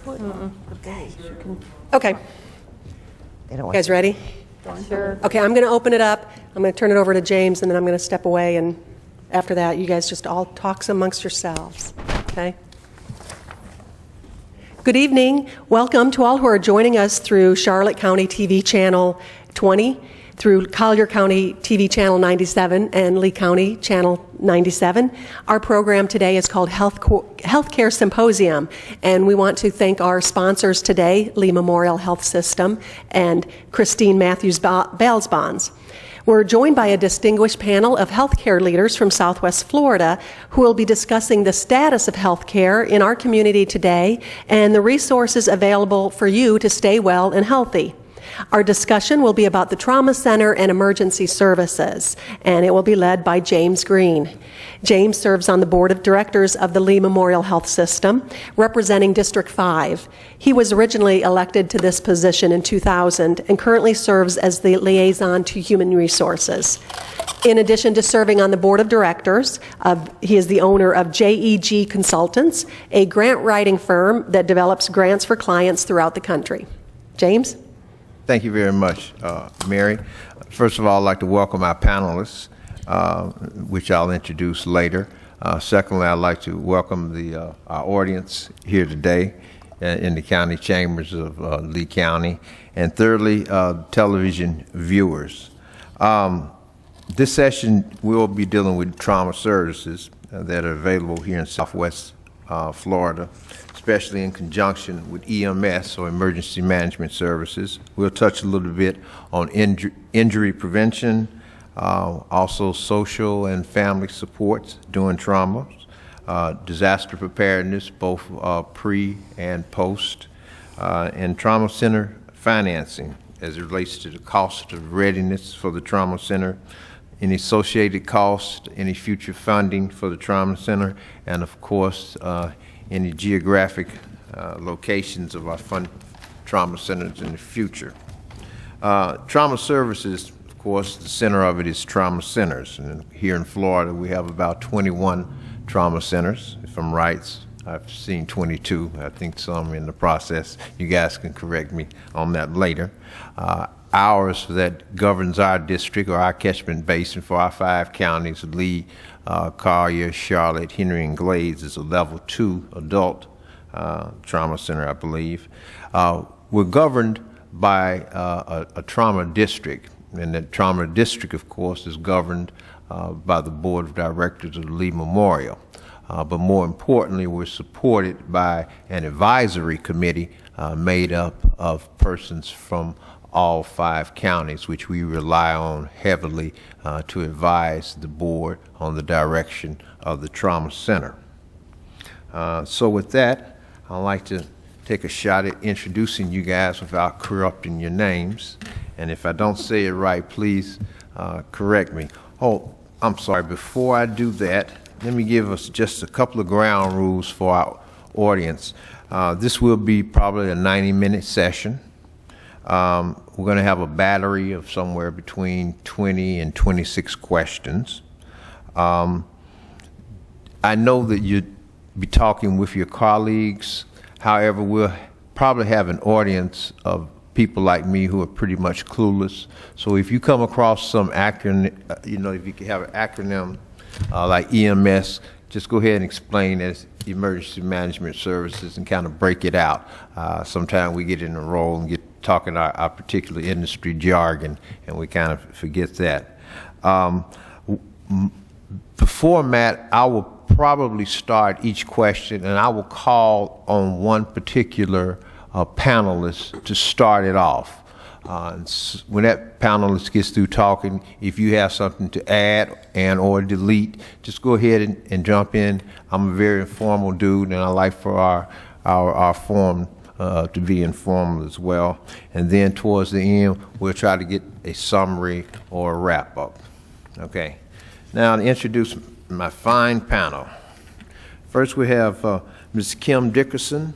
put on the base. You can, Okay, they don't you guys ready? Sure. Okay, I'm going to open it up. I'm going to turn it over to James, and then I'm going to step away, and after that, you guys just all talk amongst yourselves, okay? Good evening. Welcome to all who are joining us through Charlotte County TV Channel 20, through Collier County TV Channel 97, and Lee County Channel 97. Our program today is called Healthcare Symposium, and we want to thank our sponsors today, Lee Memorial Health System and Christine Matthews Bales Bonds. We're joined by a distinguished panel of healthcare leaders from Southwest Florida who will be discussing the status of healthcare in our community today and the resources available for you to stay well and healthy. Our discussion will be about the Trauma Center and emergency services, and it will be led by James Green. James serves on the board of directors of the Lee Memorial Health System, representing District 5. He was originally elected to this position in 2000 and currently serves as the liaison to human resources. In addition to serving on the board of directors, he is the owner of JEG Consultants, a grant writing firm that develops grants for clients throughout the country. James? Thank you very much, Mary. First of all, I'd like to welcome our panelists, which I'll introduce later. Secondly, I'd like to welcome our audience here today in the county chambers of Lee County. And thirdly, television viewers. This session, we'll be dealing with trauma services that are available here in Southwest Florida, especially in conjunction with EMS, or Emergency Management Services. We'll touch a little bit on injury prevention, also social and family supports during trauma, disaster preparedness, both pre and post, and trauma center financing as it relates to the cost of readiness for the trauma center, any associated cost, any future funding for the trauma center, and of course, any geographic locations of our trauma centers in the future. Trauma services, of course, the center of it is trauma centers. And here in Florida, we have about 21 trauma centers. If I'm right, I've seen 22. I think some in the process. You guys can correct me on that later. Ours that governs our district, or our catchment basin for our 5 counties, Lee, Collier, Charlotte, Henry, and Glades, is a level 2 adult trauma center, I believe. We're governed by a trauma district, and that trauma district, of course, is governed by the board of directors of the Lee Memorial. But more importantly, we're supported by an advisory committee made up of persons from all 5 counties, which we rely on heavily to advise the board on the direction of the trauma center. So with that, I'd like to take a shot at introducing you guys without corrupting your names. And if I don't say it right, please correct me. Oh, I'm sorry, before I do that, let me give us just a couple of ground rules for our audience. This will be probably a 90-minute session. We're going to have a battery of somewhere between 20 and 26 questions. I know that you'd be talking with your colleagues. However, we'll probably have an audience of people like me who are pretty much clueless. So if you come across some acronym, if you can have an acronym like EMS, just go ahead and explain as Emergency Management Services and kind of break it out. Sometimes we get in a role and get talking our particular industry jargon, and we kind of forget that. Before Matt, I will probably start each question, and I will call on one particular panelist to start it off. When that panelist gets through talking, if you have something to add and or delete, just go ahead and jump in. I'm a very informal dude, and I like for our forum to be informal as well. And then towards the end, we'll try to get a summary or a wrap up. Okay. Now to introduce my fine panel. First we have Ms. Kim Dickerson.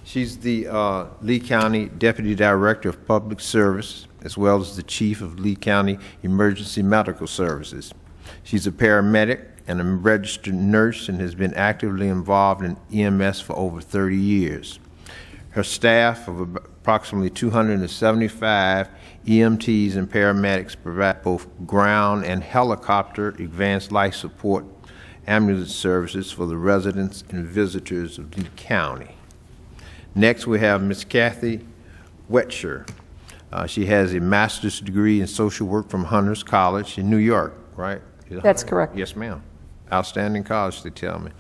She's the Lee County Deputy Director of Public Service, as well as the Chief of Lee County Emergency Medical Services. She's a paramedic and a registered nurse and has been actively involved in EMS for over 30 years. Her staff of approximately 275 EMTs and paramedics provide both ground and helicopter advanced life support ambulance services for the residents and visitors of Lee County. Next, we have Ms. Kathy Wetscher. She has a master's degree in social work from Hunter's College in New York, right? That's correct. Yes, ma'am. Outstanding college, they tell me.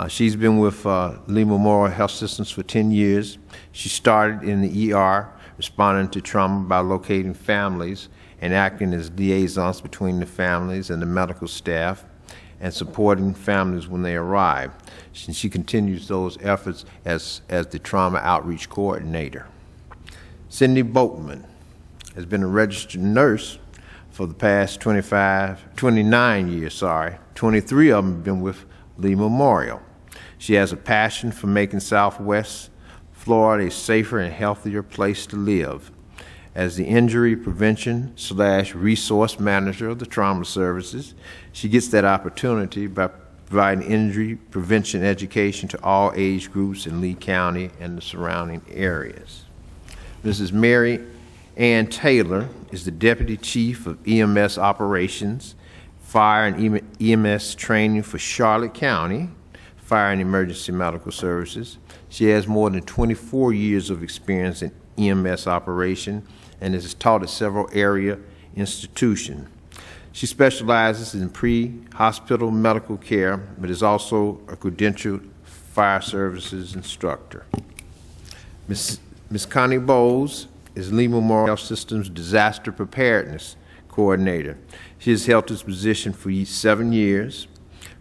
She's been with Lee Memorial Health Systems for 10 years. She started in the ER, responding to trauma by locating families and acting as liaisons between the families and the medical staff and supporting families when they arrive. She continues those efforts as the trauma outreach coordinator. Cindy Boatman has been a registered nurse for the past 29 years, 23 of them have been with Lee Memorial. She has a passion for making Southwest Florida a safer and healthier place to live. As the injury prevention / resource manager of the trauma services, she gets that opportunity by providing injury prevention education to all age groups in Lee County and the surrounding areas. Mrs. Mary Ann Taylor is the Deputy Chief of EMS Operations, Fire and EMS Training for Charlotte County Fire and Emergency Medical Services. She has more than 24 years of experience in EMS operation and has taught at several area institutions. She specializes in pre-hospital medical care, but is also a credentialed fire services instructor. Ms. Connie Bowles is Lee Memorial Health Systems Disaster Preparedness Coordinator. She has held this position for 7 years.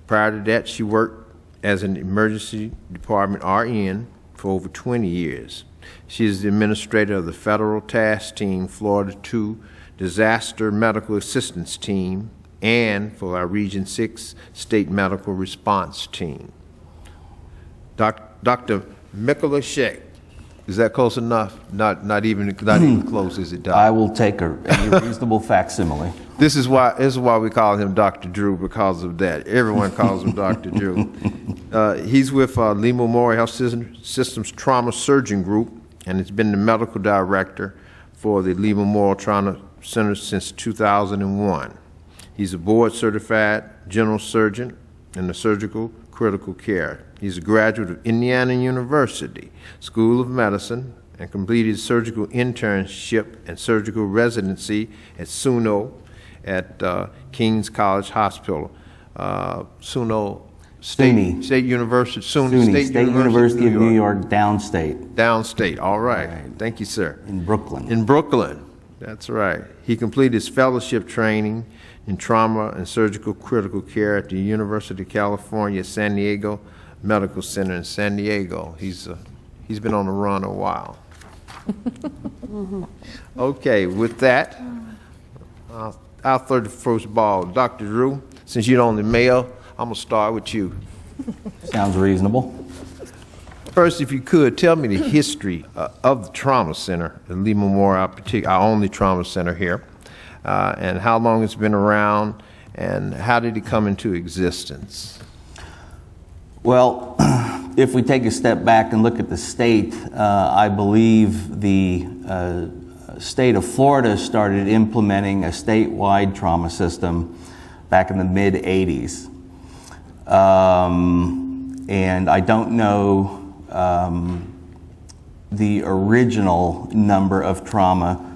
Prior to that, she worked as an emergency department RN for over 20 years. She is the administrator of the Federal Task Team Florida 2 Disaster Medical Assistance Team and for our Region 6 State Medical Response Team. Dr. Mikola Sheck. Is that close enough? Not even close, is it, Doc? I will take any reasonable facsimile. This is why we call him Dr. Drew, because of that. Everyone calls him Dr. Drew. He's with Lee Memorial Health Systems Trauma Surgeon Group and has been the medical director for the Lee Memorial Trauma Center since 2001. He's a board-certified general surgeon in the surgical critical care. He's a graduate of Indiana University School of Medicine and completed surgical internship and surgical residency at SUNO at King's College Hospital. SUNO State University, SUNY, State University of New York, downstate. Downstate, all right. Thank you, sir. In Brooklyn. In Brooklyn, that's right. He completed his fellowship training in trauma and surgical critical care at the University of California, San Diego Medical Center in San Diego. He's been on the run a while. Okay, with that, I'll throw the first ball. Dr. Drew, since you're the only male, I'm going to start with you. Sounds reasonable. First, if you could, tell me the history of the Trauma Center, the Lee Memorial, our only trauma center here, and how long it's been around, and how did it come into existence? Well, if we take a step back and look at the state, I believe the state of Florida started implementing a statewide trauma system back in the mid-'80s. And I don't know the original number of trauma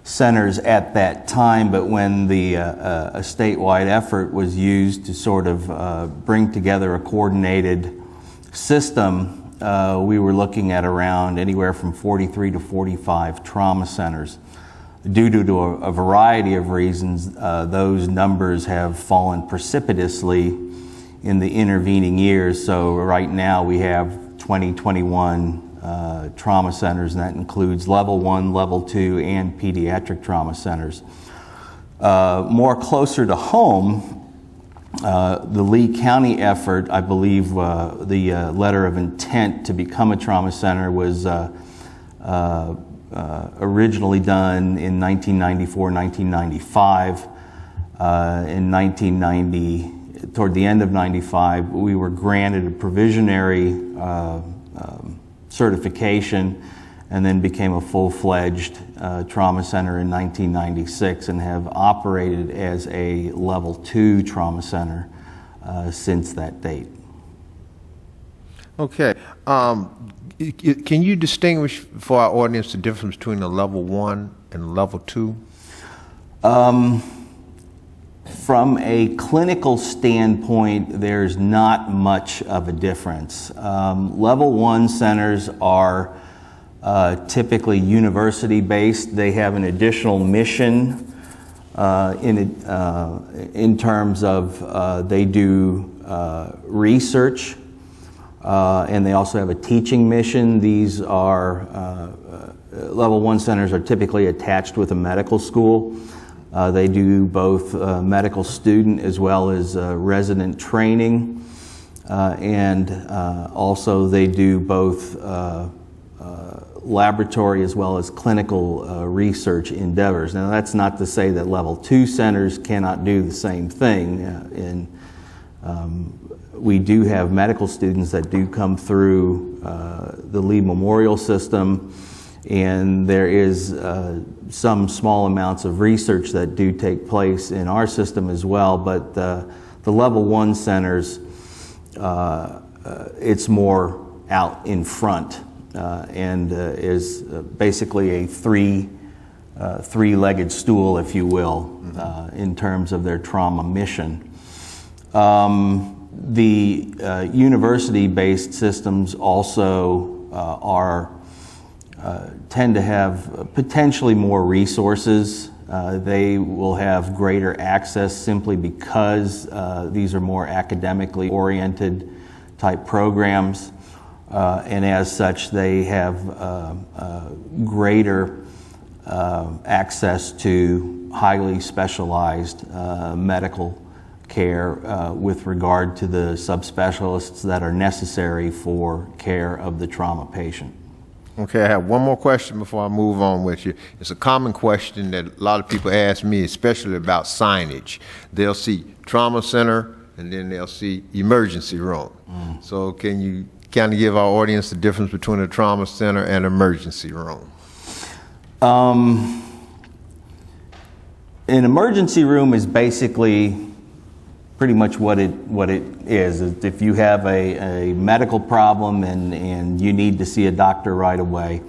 centers at that time, but when a statewide effort was used to sort of bring together a coordinated system, we were looking at around anywhere from 43 to 45 trauma centers. Due to a variety of reasons, those numbers have fallen precipitously in the intervening years. So right now we have 21 trauma centers, and that includes level 1, level 2, and pediatric trauma centers. More closer to home, the Lee County effort, I believe the letter of intent to become a trauma center was originally done in 1994, 1995. In 1990, toward the end of 95, we were granted a provisionary certification, and then became a full-fledged trauma center in 1996 and have operated as a level 2 trauma center since that date. Okay. Can you distinguish for our audience the difference between a level 1 and a level 2? From a clinical standpoint, there's not much of a difference. Level 1 centers are typically university-based. They have an additional mission in terms of they do research, and they also have a teaching mission. These are level 1 centers are typically attached with a medical school. They do both medical student as well as resident training, and also they do both laboratory as well as clinical research endeavors. Now, that's not to say that level 2 centers cannot do the same thing. We do have medical students that do come through the Lee Memorial System, and there is some small amounts of research that do take place in our system as well, but the level 1 centers, it's more out in front and is basically a three-legged stool, if you will, in terms of their trauma mission. The university-based systems also tend to have potentially more resources. They will have greater access simply because these are more academically oriented type programs, and as such they have greater access to highly specialized medical care with regard to the subspecialists that are necessary for care of the trauma patient. Okay, I have one more question before I move on with you. It's a common question that a lot of people ask me, especially about signage. They'll see trauma center and then they'll see emergency room. So can you kind of give our audience the difference between a trauma center and emergency room? An emergency room is basically pretty much what it is. If you have a medical problem and you need to see a doctor right away,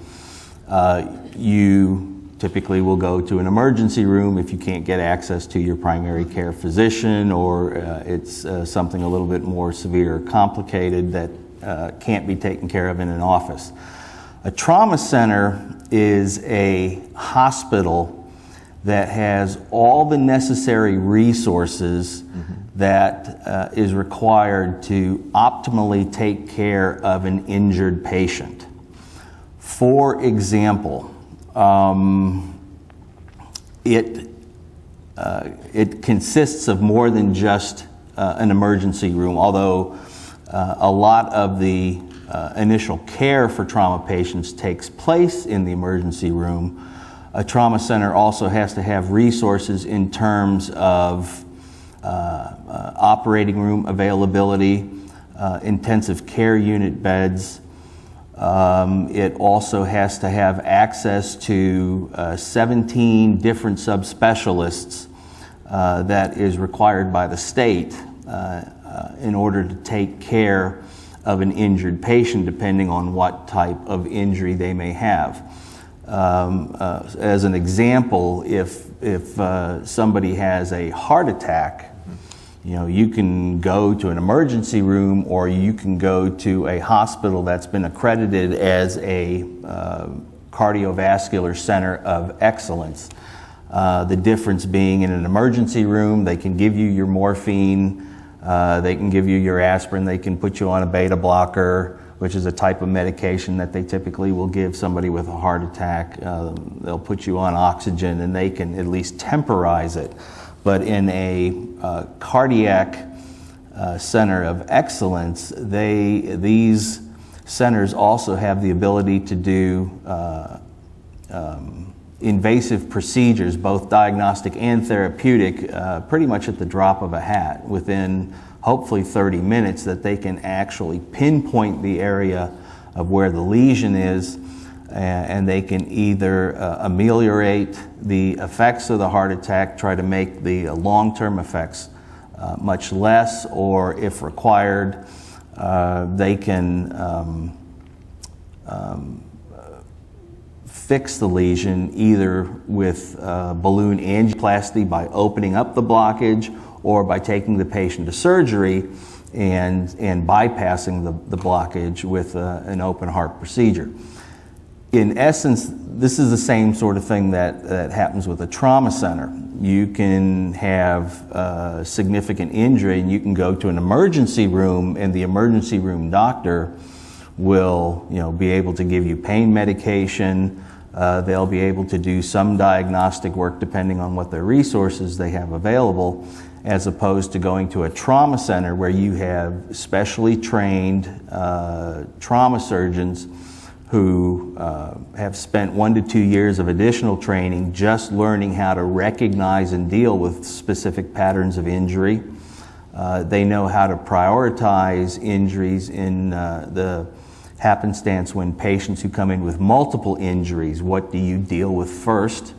you typically will go to an emergency room if you can't get access to your primary care physician, or it's something a little bit more severe or complicated that can't be taken care of in an office. A trauma center is a hospital that has all the necessary resources that is required to optimally take care of an injured patient. For example, it consists of more than just an emergency room, although a lot of the initial care for trauma patients takes place in the emergency room. A trauma center also has to have resources in terms of operating room availability, intensive care unit beds. It also has to have access to 17 different subspecialists that is required by the state in order to take care of an injured patient, depending on what type of injury they may have. As an example, if somebody has a heart attack, you can go to an emergency room, or you can go to a hospital that's been accredited as a cardiovascular center of excellence. The difference being, in an emergency room, they can give you your morphine, they can give you your aspirin, they can put you on a beta blocker, which is a type of medication that they typically will give somebody with a heart attack. They'll put you on oxygen and they can at least temporize it. But in a cardiac center of excellence, these centers also have the ability to do invasive procedures, both diagnostic and therapeutic, pretty much at the drop of a hat, within hopefully 30 minutes, that they can actually pinpoint the area of where the lesion is, and they can either ameliorate the effects of the heart attack, try to make the long-term effects much less, or if required, they can fix the lesion either with balloon angioplasty by opening up the blockage, or by taking the patient to surgery and bypassing the blockage with an open heart procedure. In essence, this is the same sort of thing that happens with a trauma center. You can have significant injury and you can go to an emergency room, and the emergency room doctor will, be able to give you pain medication. They'll be able to do some diagnostic work depending on what their resources they have available, as opposed to going to a trauma center where you have specially trained trauma surgeons who have spent 1 to 2 years of additional training just learning how to recognize and deal with specific patterns of injury. They know how to prioritize injuries in the happenstance when patients who come in with multiple injuries, what do you deal with first?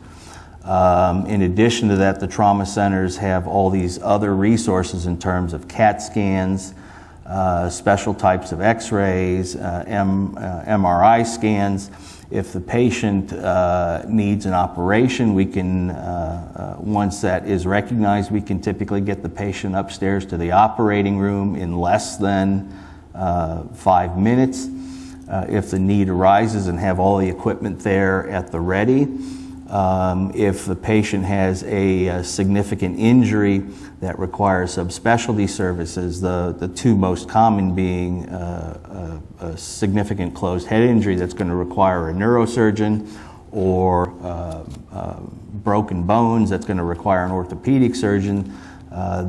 In addition to that, the trauma centers have all these other resources in terms of CAT scans, special types of x-rays, MRI scans. If the patient needs an operation, we can, once that is recognized, we can typically get the patient upstairs to the operating room in less than 5 minutes. If the need arises, and have all the equipment there at the ready. If the patient has a significant injury that requires subspecialty services, the two most common being a significant closed head injury that's going to require a neurosurgeon, or broken bones that's going to require an orthopedic surgeon.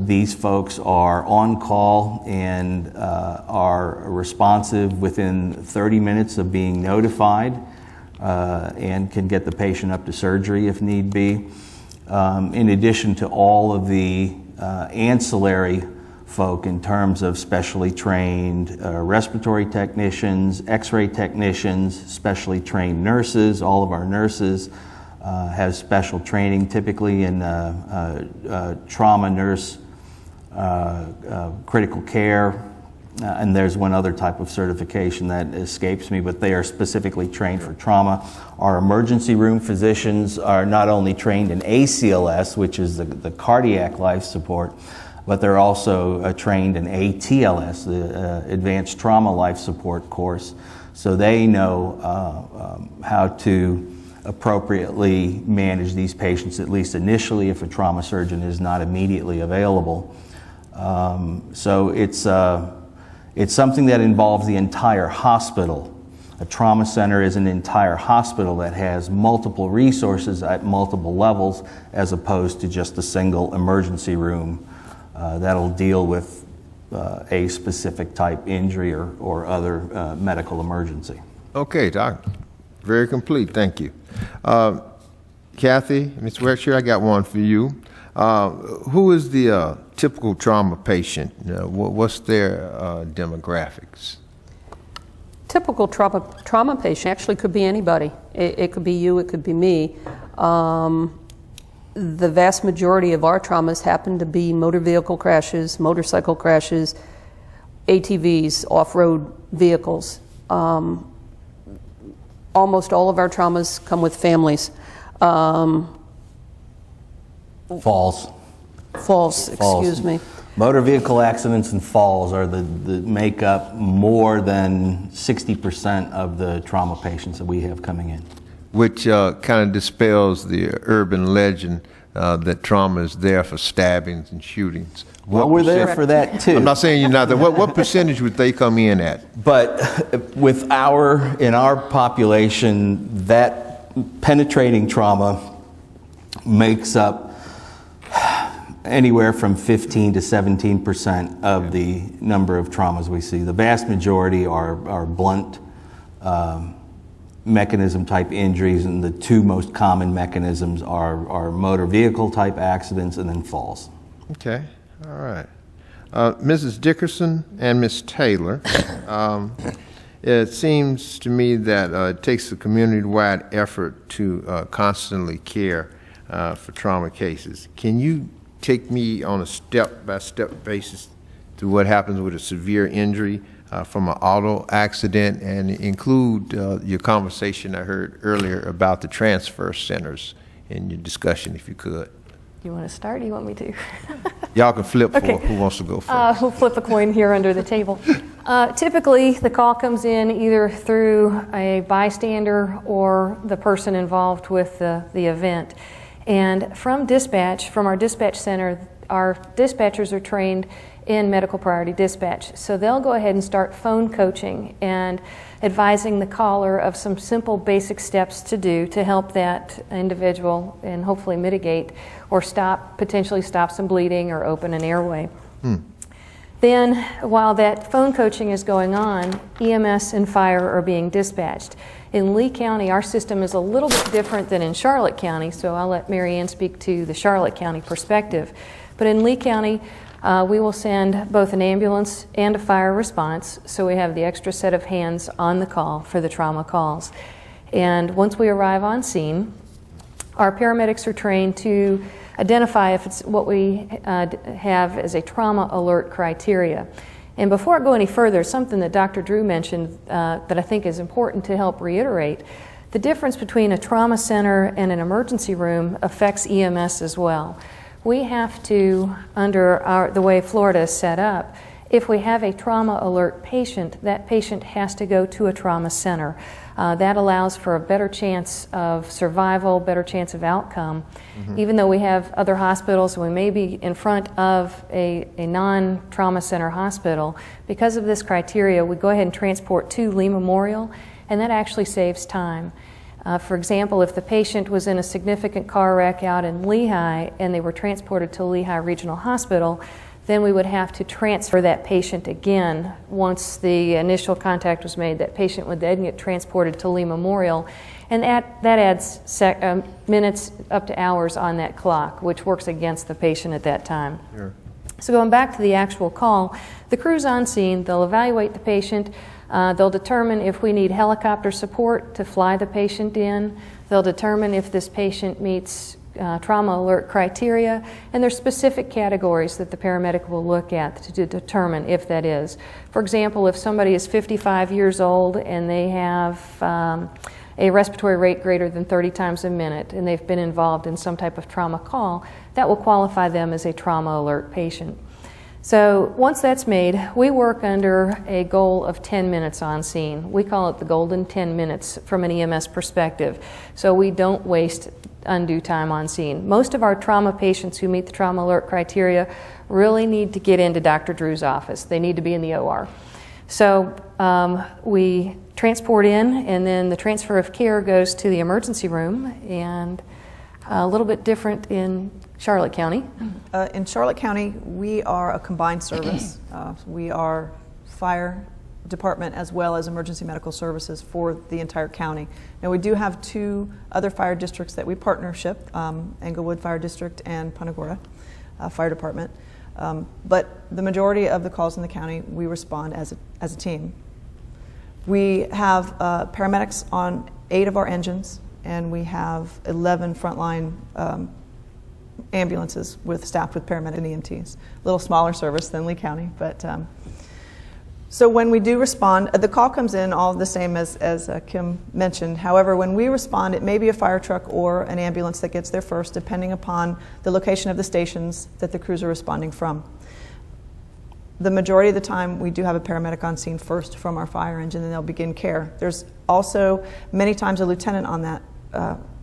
These folks are on call and are responsive within 30 minutes of being notified, and can get the patient up to surgery if need be. In addition to all of the ancillary folk in terms of specially trained respiratory technicians, x-ray technicians, specially trained nurses. All of our nurses have special training, typically in trauma nurse, critical care, and there's one other type of certification that escapes me, but they are specifically trained for trauma. Our emergency room physicians are not only trained in ACLS, which is the cardiac life support, but they're also trained in ATLS, the Advanced Trauma Life Support course. So they know how to appropriately manage these patients, at least initially, if a trauma surgeon is not immediately available. So it's something that involves the entire hospital. A trauma center is an entire hospital that has multiple resources at multiple levels, as opposed to just a single emergency room that'll deal with a specific type injury or other medical emergency. Okay, Doc. Very complete. Thank you. Kathy, Ms. Wexler, I got one for you. Who is the typical trauma patient? What's their demographics? Typical trauma patient actually could be anybody. It could be you, it could be me. The vast majority of our traumas happen to be motor vehicle crashes, motorcycle crashes, ATVs, off-road vehicles. Almost all of our traumas come with families. Falls. Falls, excuse me. Motor vehicle accidents and falls are the make up more than 60% of the trauma patients that we have coming in. Which kind of dispels the urban legend that trauma is there for stabbings and shootings. Well, we're there for that too. I'm not saying you're not there. What percentage would they come in at? But in our population, that penetrating trauma makes up anywhere from 15 to 17% of the number of traumas we see. The vast majority are blunt mechanism type injuries, and the two most common mechanisms are motor vehicle type accidents and then falls. Okay, all right. Mrs. Dickerson and Ms. Taylor, It seems to me that it takes a community-wide effort to constantly care for trauma cases. Can you take me on a step-by-step basis to what happens with a severe injury from an auto accident, and include your conversation I heard earlier about the transfer centers in your discussion, if you could? You want to start, or do you want me to? Y'all can flip for Okay. who wants to go first. We'll flip a coin here under the table. Typically, the call comes in either through a bystander or the person involved with the event. And from dispatch, from our dispatch center, our dispatchers are trained in medical priority dispatch. So they'll go ahead and start phone coaching and advising the caller of some simple basic steps to do to help that individual and hopefully mitigate or potentially stop some bleeding or open an airway. Then, while that phone coaching is going on, EMS and fire are being dispatched. In Lee County, our system is a little bit different than in Charlotte County, so I'll let Mary Ann speak to the Charlotte County perspective. But in Lee County, we will send both an ambulance and a fire response, so we have the extra set of hands on the call for the trauma calls. And once we arrive on scene, our paramedics are trained to identify if it's what we have as a trauma alert criteria. And before I go any further, something that Dr. Drew mentioned that I think is important to help reiterate, the difference between a trauma center and an emergency room affects EMS as well. We have to, under the way Florida is set up, if we have a trauma alert patient, that patient has to go to a trauma center. That allows for a better chance of survival, better chance of outcome. Even though we have other hospitals, we may be in front of a non-trauma center hospital, because of this criteria, we go ahead and transport to Lee Memorial, and that actually saves time. For example, if the patient was in a significant car wreck out in Lehigh and they were transported to Lehigh Regional Hospital, then we would have to transfer that patient again. Once the initial contact was made, that patient would then get transported to Lee Memorial, and that adds minutes up to hours on that clock, which works against the patient at that time. Sure. So going back to the actual call, the crew's on scene, they'll evaluate the patient, they'll determine if we need helicopter support to fly the patient in, they'll determine if this patient meets trauma alert criteria, and there's specific categories that the paramedic will look at to determine if that is. For example, if somebody is 55 years old and they have a respiratory rate greater than 30 times a minute and they've been involved in some type of trauma call, that will qualify them as a trauma alert patient. So once that's made, we work under a goal of 10 minutes on scene. We call it the golden 10 minutes from an EMS perspective. So we don't waste undue time on scene. Most of our trauma patients who meet the trauma alert criteria really need to get into Dr. Drew's office. They need to be in the OR. So we transport in, and then the transfer of care goes to the emergency room, and a little bit different in Charlotte County. In Charlotte County, we are a combined service. We are fire department as well as emergency medical services for the entire county. Now, we do have two other fire districts that we partnership, Englewood Fire District and Punta Gorda Fire Department. But the majority of the calls in the county, we respond as a team. We have paramedics on 8 of our engines, and we have 11 frontline ambulances staffed with paramedics and EMTs. A little smaller service than Lee County, but so when we do respond, the call comes in all the same as Kim mentioned. However, when we respond, it may be a fire truck or an ambulance that gets there first, depending upon the location of the stations that the crews are responding from. The majority of the time, we do have a paramedic on scene first from our fire engine, and they'll begin care. There's also many times a lieutenant on that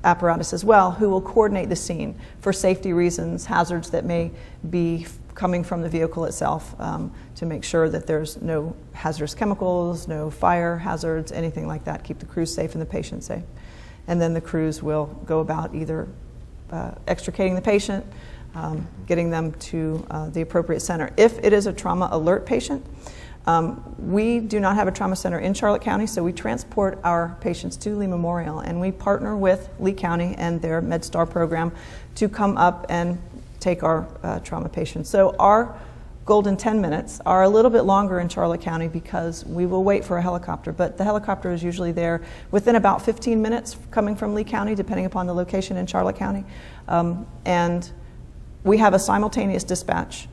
apparatus as well, who will coordinate the scene for safety reasons, hazards that may be coming from the vehicle itself, to make sure that there's no hazardous chemicals, no fire hazards, anything like that, keep the crews safe and the patient safe. And then the crews will go about either extricating the patient, getting them to the appropriate center. If it is a trauma alert patient, we do not have a trauma center in Charlotte County, so we transport our patients to Lee Memorial, and we partner with Lee County and their MedStar program to come up and take our trauma patients. So our Golden 10 minutes, are a little bit longer in Charlotte County because we will wait for a helicopter, but the helicopter is usually there within about 15 minutes coming from Lee County, depending upon the location in Charlotte County. And we have a simultaneous dispatch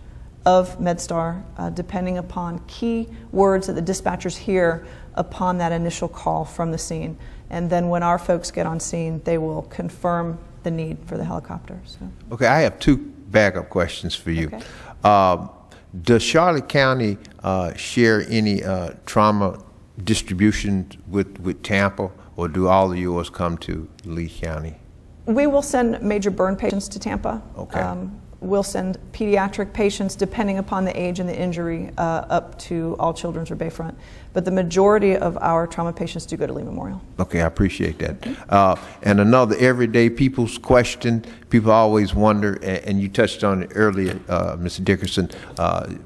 of MedStar, depending upon key words that the dispatchers hear upon that initial call from the scene. And then when our folks get on scene, they will confirm the need for the helicopter. So. Okay, I have two backup questions for you. Okay. Does Charlotte County share any trauma distribution with Tampa, or do all of yours come to Lee County? We will send major burn patients to Tampa. Okay. We'll send pediatric patients, depending upon the age and the injury, up to All Children's or Bayfront. But the majority of our trauma patients do go to Lee Memorial. Okay, I appreciate that. And another everyday people's question, people always wonder, and you touched on it earlier, Mr. Dickerson,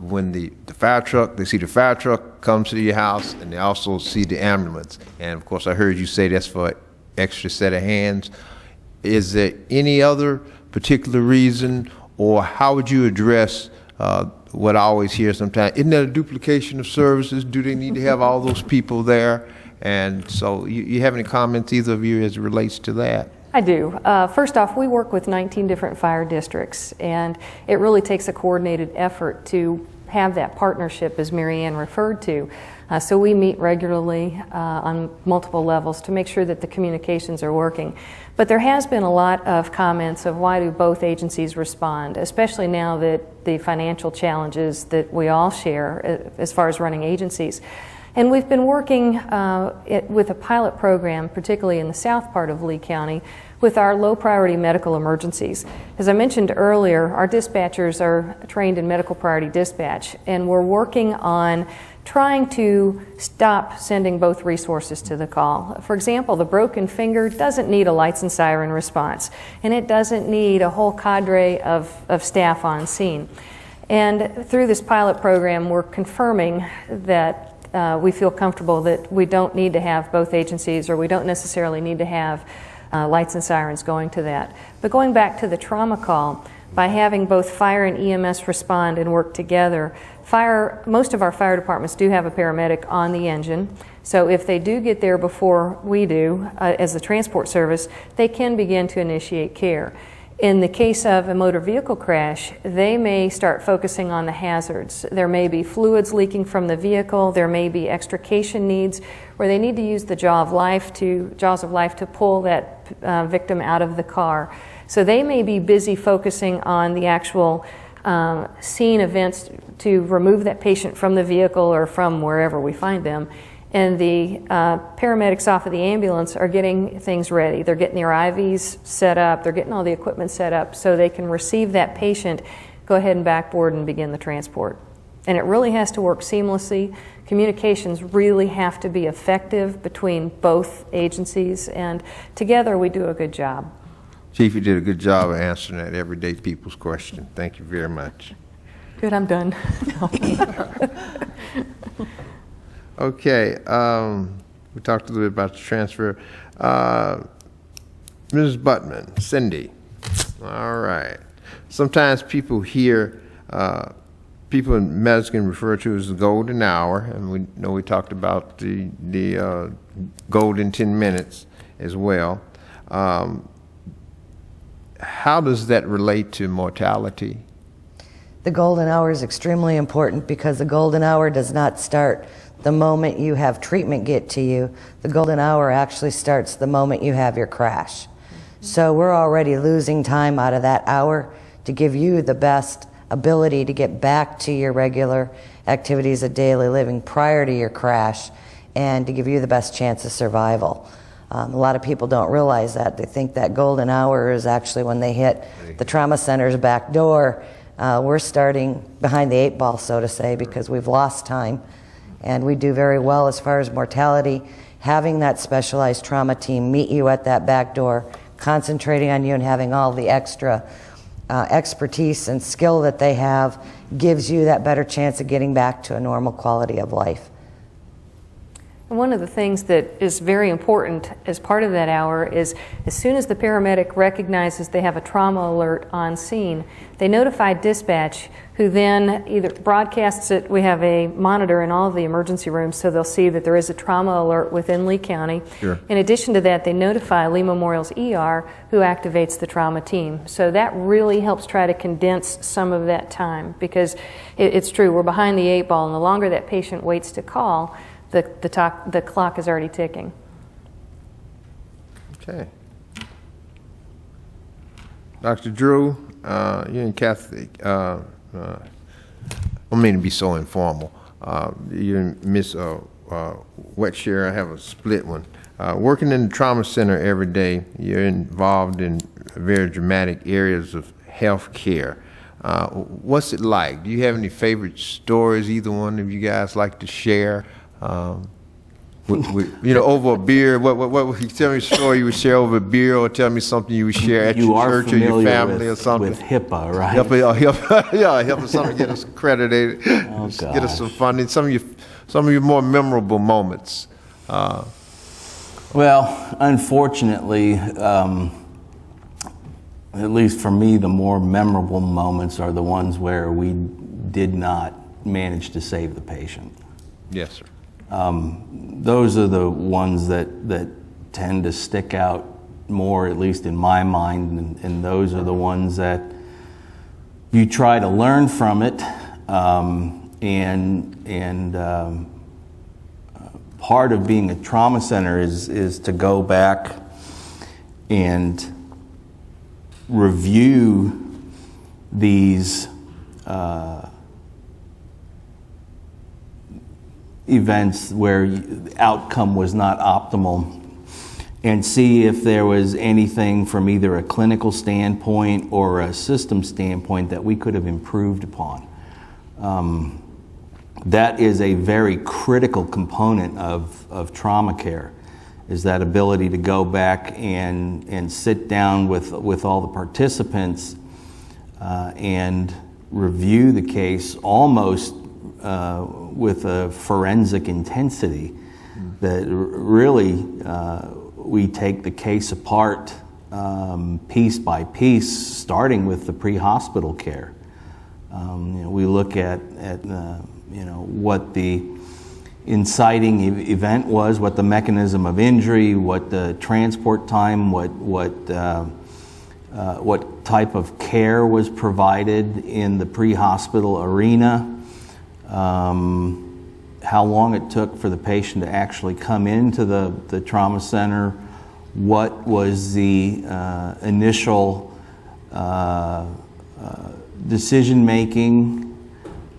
when the fire truck, they see the fire truck comes to your house, and they also see the ambulance. And of course, I heard you say that's for an extra set of hands. Is there any other particular reason, or how would you address what I always hear sometimes? Isn't that a duplication of services? Do they need to have all those people there? And so you have any comments, either of you, as it relates to that? I do. First off, we work with 19 different fire districts, and it really takes a coordinated effort to have that partnership, as Mary Ann referred to. So we meet regularly on multiple levels to make sure that the communications are working. But there has been a lot of comments of why do both agencies respond, especially now that the financial challenges that we all share as far as running agencies. And we've been working with a pilot program, particularly in the south part of Lee County, with our low priority medical emergencies. As I mentioned earlier, our dispatchers are trained in medical priority dispatch, and we're working on trying to stop sending both resources to the call. For example, the broken finger doesn't need a lights and siren response, and it doesn't need a whole cadre of staff on scene. And through this pilot program, we're confirming that we feel comfortable that we don't need to have both agencies, or we don't necessarily need to have lights and sirens going to that. But going back to the trauma call, by having both fire and EMS respond and work together, most of our fire departments do have a paramedic on the engine. So if they do get there before we do, as the transport service, they can begin to initiate care. In the case of a motor vehicle crash, they may start focusing on the hazards. There may be fluids leaking from the vehicle. There may be extrication needs where they need to use the jaws of life to pull that victim out of the car. So they may be busy focusing on the actual scene events to remove that patient from the vehicle or from wherever we find them. And the paramedics off of the ambulance are getting things ready. They're getting their IVs set up. They're getting all the equipment set up so they can receive that patient, go ahead and backboard and begin the transport. And it really has to work seamlessly. Communications really have to be effective between both agencies, and together we do a good job. Chief, you did a good job of answering that everyday people's question. Thank you very much. Good, I'm done. Okay, we talked a little bit about the transfer. Ms. Buttman, Cindy. All right. Sometimes people hear, people in medicine refer to as the golden hour, and we know we talked about the golden 10 minutes as well. How does that relate to mortality? The golden hour is extremely important because the golden hour does not start the moment you have treatment get to you. The golden hour actually starts the moment you have your crash. So we're already losing time out of that hour to give you the best ability to get back to your regular activities of daily living prior to your crash, and to give you the best chance of survival. A lot of people don't realize that. They think that golden hour is actually when they hit the trauma center's back door. We're starting behind the 8 ball, so to say, because we've lost time. And we do very well as far as mortality. Having that specialized trauma team meet you at that back door, concentrating on you and having all the extra expertise and skill that they have gives you that better chance of getting back to a normal quality of life. And one of the things that is very important as part of that hour is as soon as the paramedic recognizes they have a trauma alert on scene, they notify dispatch, who then either broadcasts it. We have a monitor in all of the emergency rooms, so they'll see that there is a trauma alert within Lee County. Sure. In addition to that, they notify Lee Memorial's ER, who activates the trauma team. So that really helps try to condense some of that time, because it's true, we're behind the 8 ball, and the longer that patient waits to call, the clock is already ticking. Okay. Dr. Drew, you and Kathy, I don't mean to be so informal. You and Miss Wetshare, I have a split one. Working in the trauma center every day, you're involved in very dramatic areas of health care. What's it like? Do you have any favorite stories either one of you guys like to share? Over a beer. What you tell me a story you would share over a beer, or tell me something you would share at your church or your family or something? With HIPAA, right? Help us something, get us accredited, get us some funding. Some of your more memorable moments. Well, unfortunately, at least for me, the more memorable moments are the ones where we did not manage to save the patient. Yes, sir. Those are the ones that tend to stick out more, at least in my mind, and those are the ones that you try to learn from it, and part of being a trauma center is to go back and review these events where the outcome was not optimal, and see if there was anything from either a clinical standpoint or a system standpoint that we could have improved upon. That is a very critical component of trauma care, is that ability to go back and sit down with all the participants and review the case almost with a forensic intensity, that really we take the case apart piece by piece, starting with the pre-hospital care. We look at what the inciting event was, what the mechanism of injury, what the transport time, what type of care was provided in the pre-hospital arena. How long it took for the patient to actually come into the trauma center, what was the initial decision making,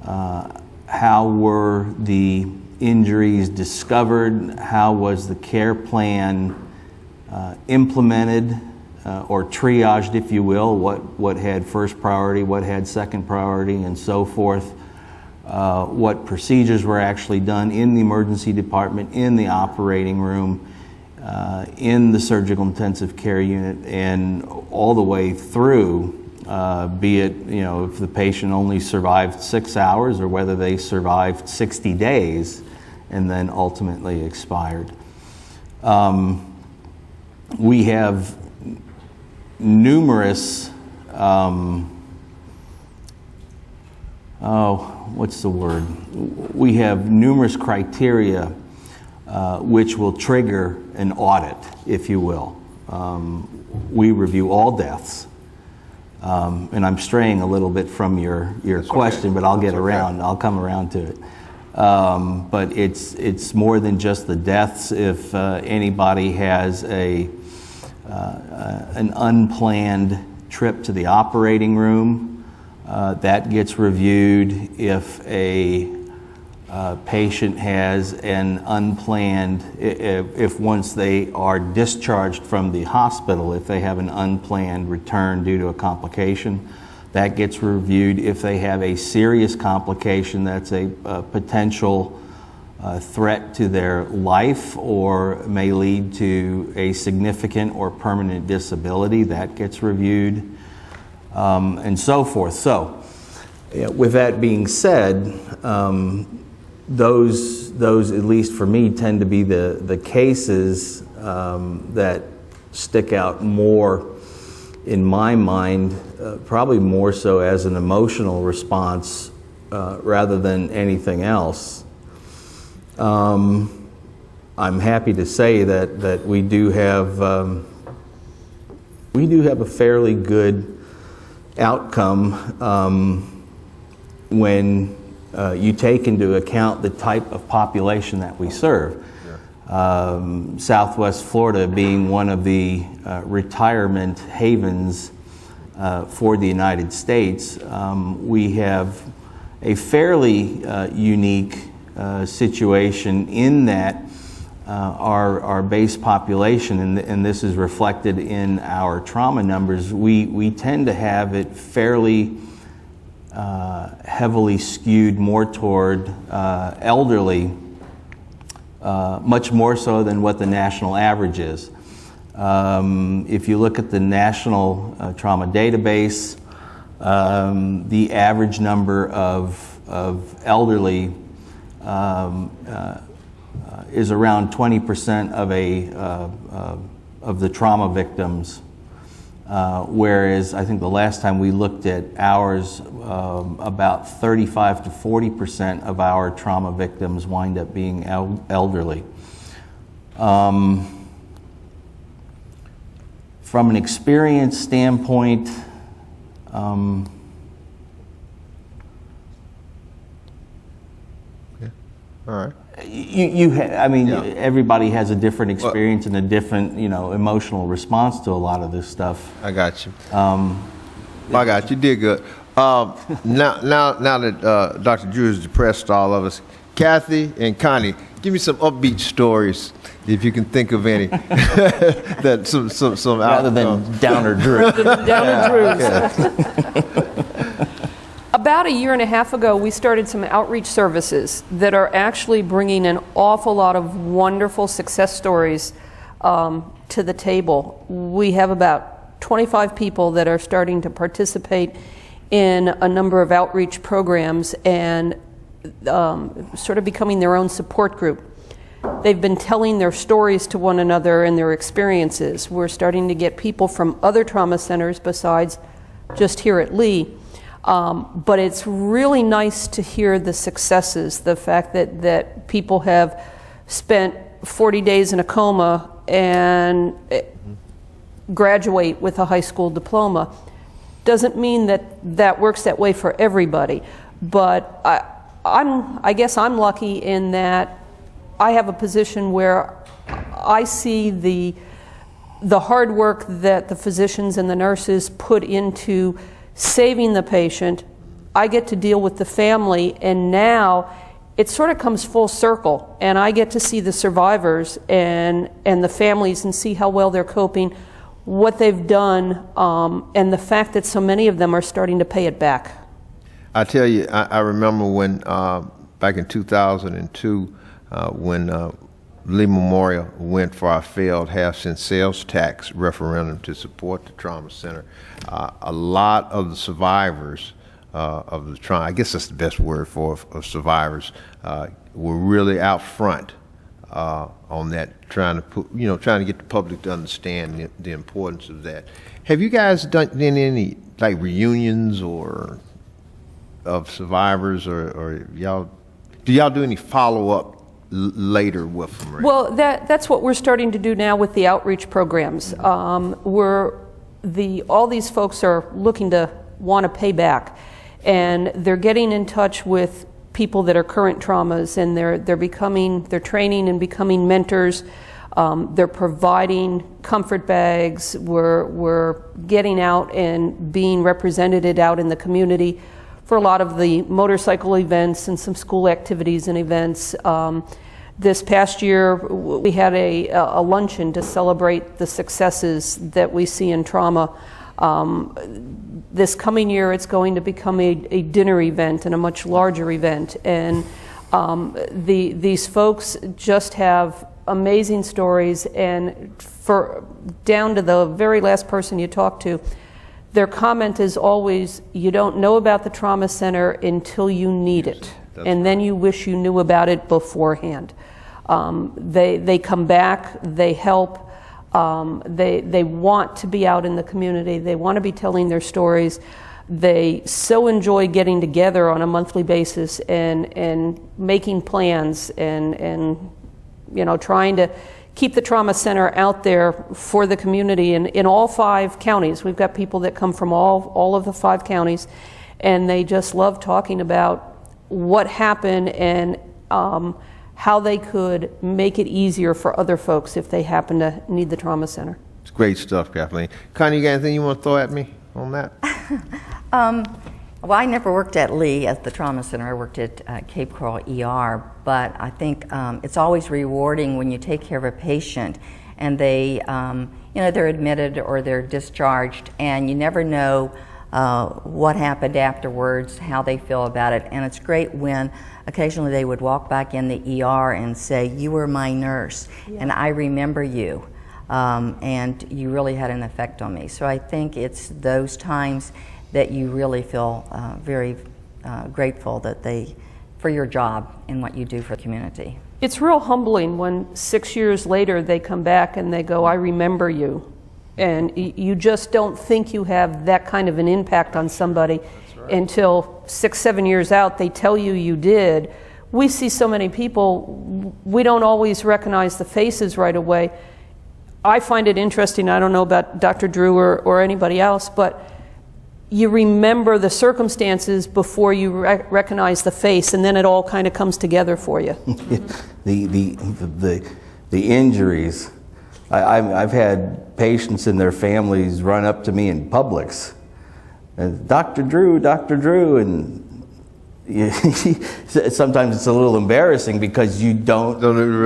how were the injuries discovered, how was the care plan implemented or triaged, if you will, what had first priority, what had second priority, and so forth. What procedures were actually done in the emergency department, in the operating room, in the surgical intensive care unit, and all the way through, be it, if the patient only survived 6 hours or whether they survived 60 days and then ultimately expired. We have numerous we have numerous criteria which will trigger an audit, if you will. We review all deaths. And I'm straying a little bit from your question, but I'll I'll come around to it. But it's more than just the deaths. If anybody has an unplanned trip to the operating room, that gets reviewed. If a patient has an unplanned, if once they are discharged from the hospital, if they have an unplanned return due to a complication, that gets reviewed. If they have a serious complication that's a potential threat to their life or may lead to a significant or permanent disability, that gets reviewed, and so forth. So, with that being said, those, at least for me, tend to be the cases that stick out more in my mind, probably more so as an emotional response rather than anything else. I'm happy to say that we do have a fairly good outcome when you take into account the type of population that we serve. Southwest Florida being one of the retirement havens for the United States, we have a fairly unique situation in that our base population, and this is reflected in our trauma numbers, we tend to have it fairly heavily skewed more toward elderly, much more so than what the national average is. If you look at the National Trauma Database, the average number of elderly is around 20% of the trauma victims, whereas I think the last time we looked at ours, about 35 to 40% of our trauma victims wind up being elderly. From an experience standpoint, All right. Everybody has a different experience and a different, emotional response to a lot of this stuff. I got you. I got you. Did good. Now that Dr. Drew has depressed all of us, Kathy and Connie, give me some upbeat stories, if you can think of any. That some Rather than Downer Drew. About a year and a half ago, we started some outreach services that are actually bringing an awful lot of wonderful success stories to the table. We have about 25 people that are starting to participate in a number of outreach programs and sort of becoming their own support group. They've been telling their stories to one another and their experiences. We're starting to get people from other trauma centers besides just here at Lee. But it's really nice to hear the successes, the fact that people have spent 40 days in a coma and graduate with a high school diploma. Doesn't mean that works that way for everybody, but I guess I'm lucky in that I have a position where I see the hard work that the physicians and the nurses put into saving the patient. I get to deal with the family, and now it sort of comes full circle, and I get to see the survivors and the families and see how well they're coping, what they've done, and the fact that so many of them are starting to pay it back. I tell you, I remember when back in 2002, when Lee Memorial went for our failed half-cent sales tax referendum to support the trauma center. A lot of the survivors of the trauma, I guess that's the best word for survivors, were really out front on that, trying to get the public to understand the importance of that. Have you guys done any like reunions or of survivors, or do y'all do any follow-up later with them? Right? Well, that's what we're starting to do now with the outreach programs. All these folks are looking to want to pay back, and they're getting in touch with people that are current traumas, and they're training and becoming mentors. They're providing comfort bags. We're getting out and being represented out in the community for a lot of the motorcycle events and some school activities and events. This past year, we had a luncheon to celebrate the successes that we see in trauma. This coming year, it's going to become a dinner event and a much larger event. And these folks just have amazing stories, and down to the very last person you talk to, their comment is always, you don't know about the trauma center until you need it. and then you wish you knew about it beforehand. They come back, they help, they want to be out in the community, they want to be telling their stories. They so enjoy getting together on a monthly basis and making plans and trying to keep the trauma center out there for the community in all 5 counties. We've got people that come from all of the 5 counties, and they just love talking about what happened and how they could make it easier for other folks if they happen to need the trauma center. It's great stuff, Kathleen. Connie, you got anything you want to throw at me on that? Well, I never worked at Lee at the trauma center. I worked at Cape Coral ER, but I think it's always rewarding when you take care of a patient and they, they're admitted or they're discharged, and you never know what happened afterwards, how they feel about it. And it's great when occasionally they would walk back in the ER and say, "You were my nurse, and I remember you, and you really had an effect on me." So I think it's those times that you really feel very grateful for your job and what you do for the community. It's real humbling when 6 years later they come back and they go, "I remember you." And you just don't think you have that kind of an impact on somebody until 6, 7 years out they tell you you did. We see so many people, we don't always recognize the faces right away. I find it interesting, I don't know about Dr. Drew or anybody else, but you remember the circumstances before you recognize the face, and then it all kind of comes together for you. The injuries. I've had patients and their families run up to me in Publix, and Dr. Drew, and sometimes it's a little embarrassing because you don't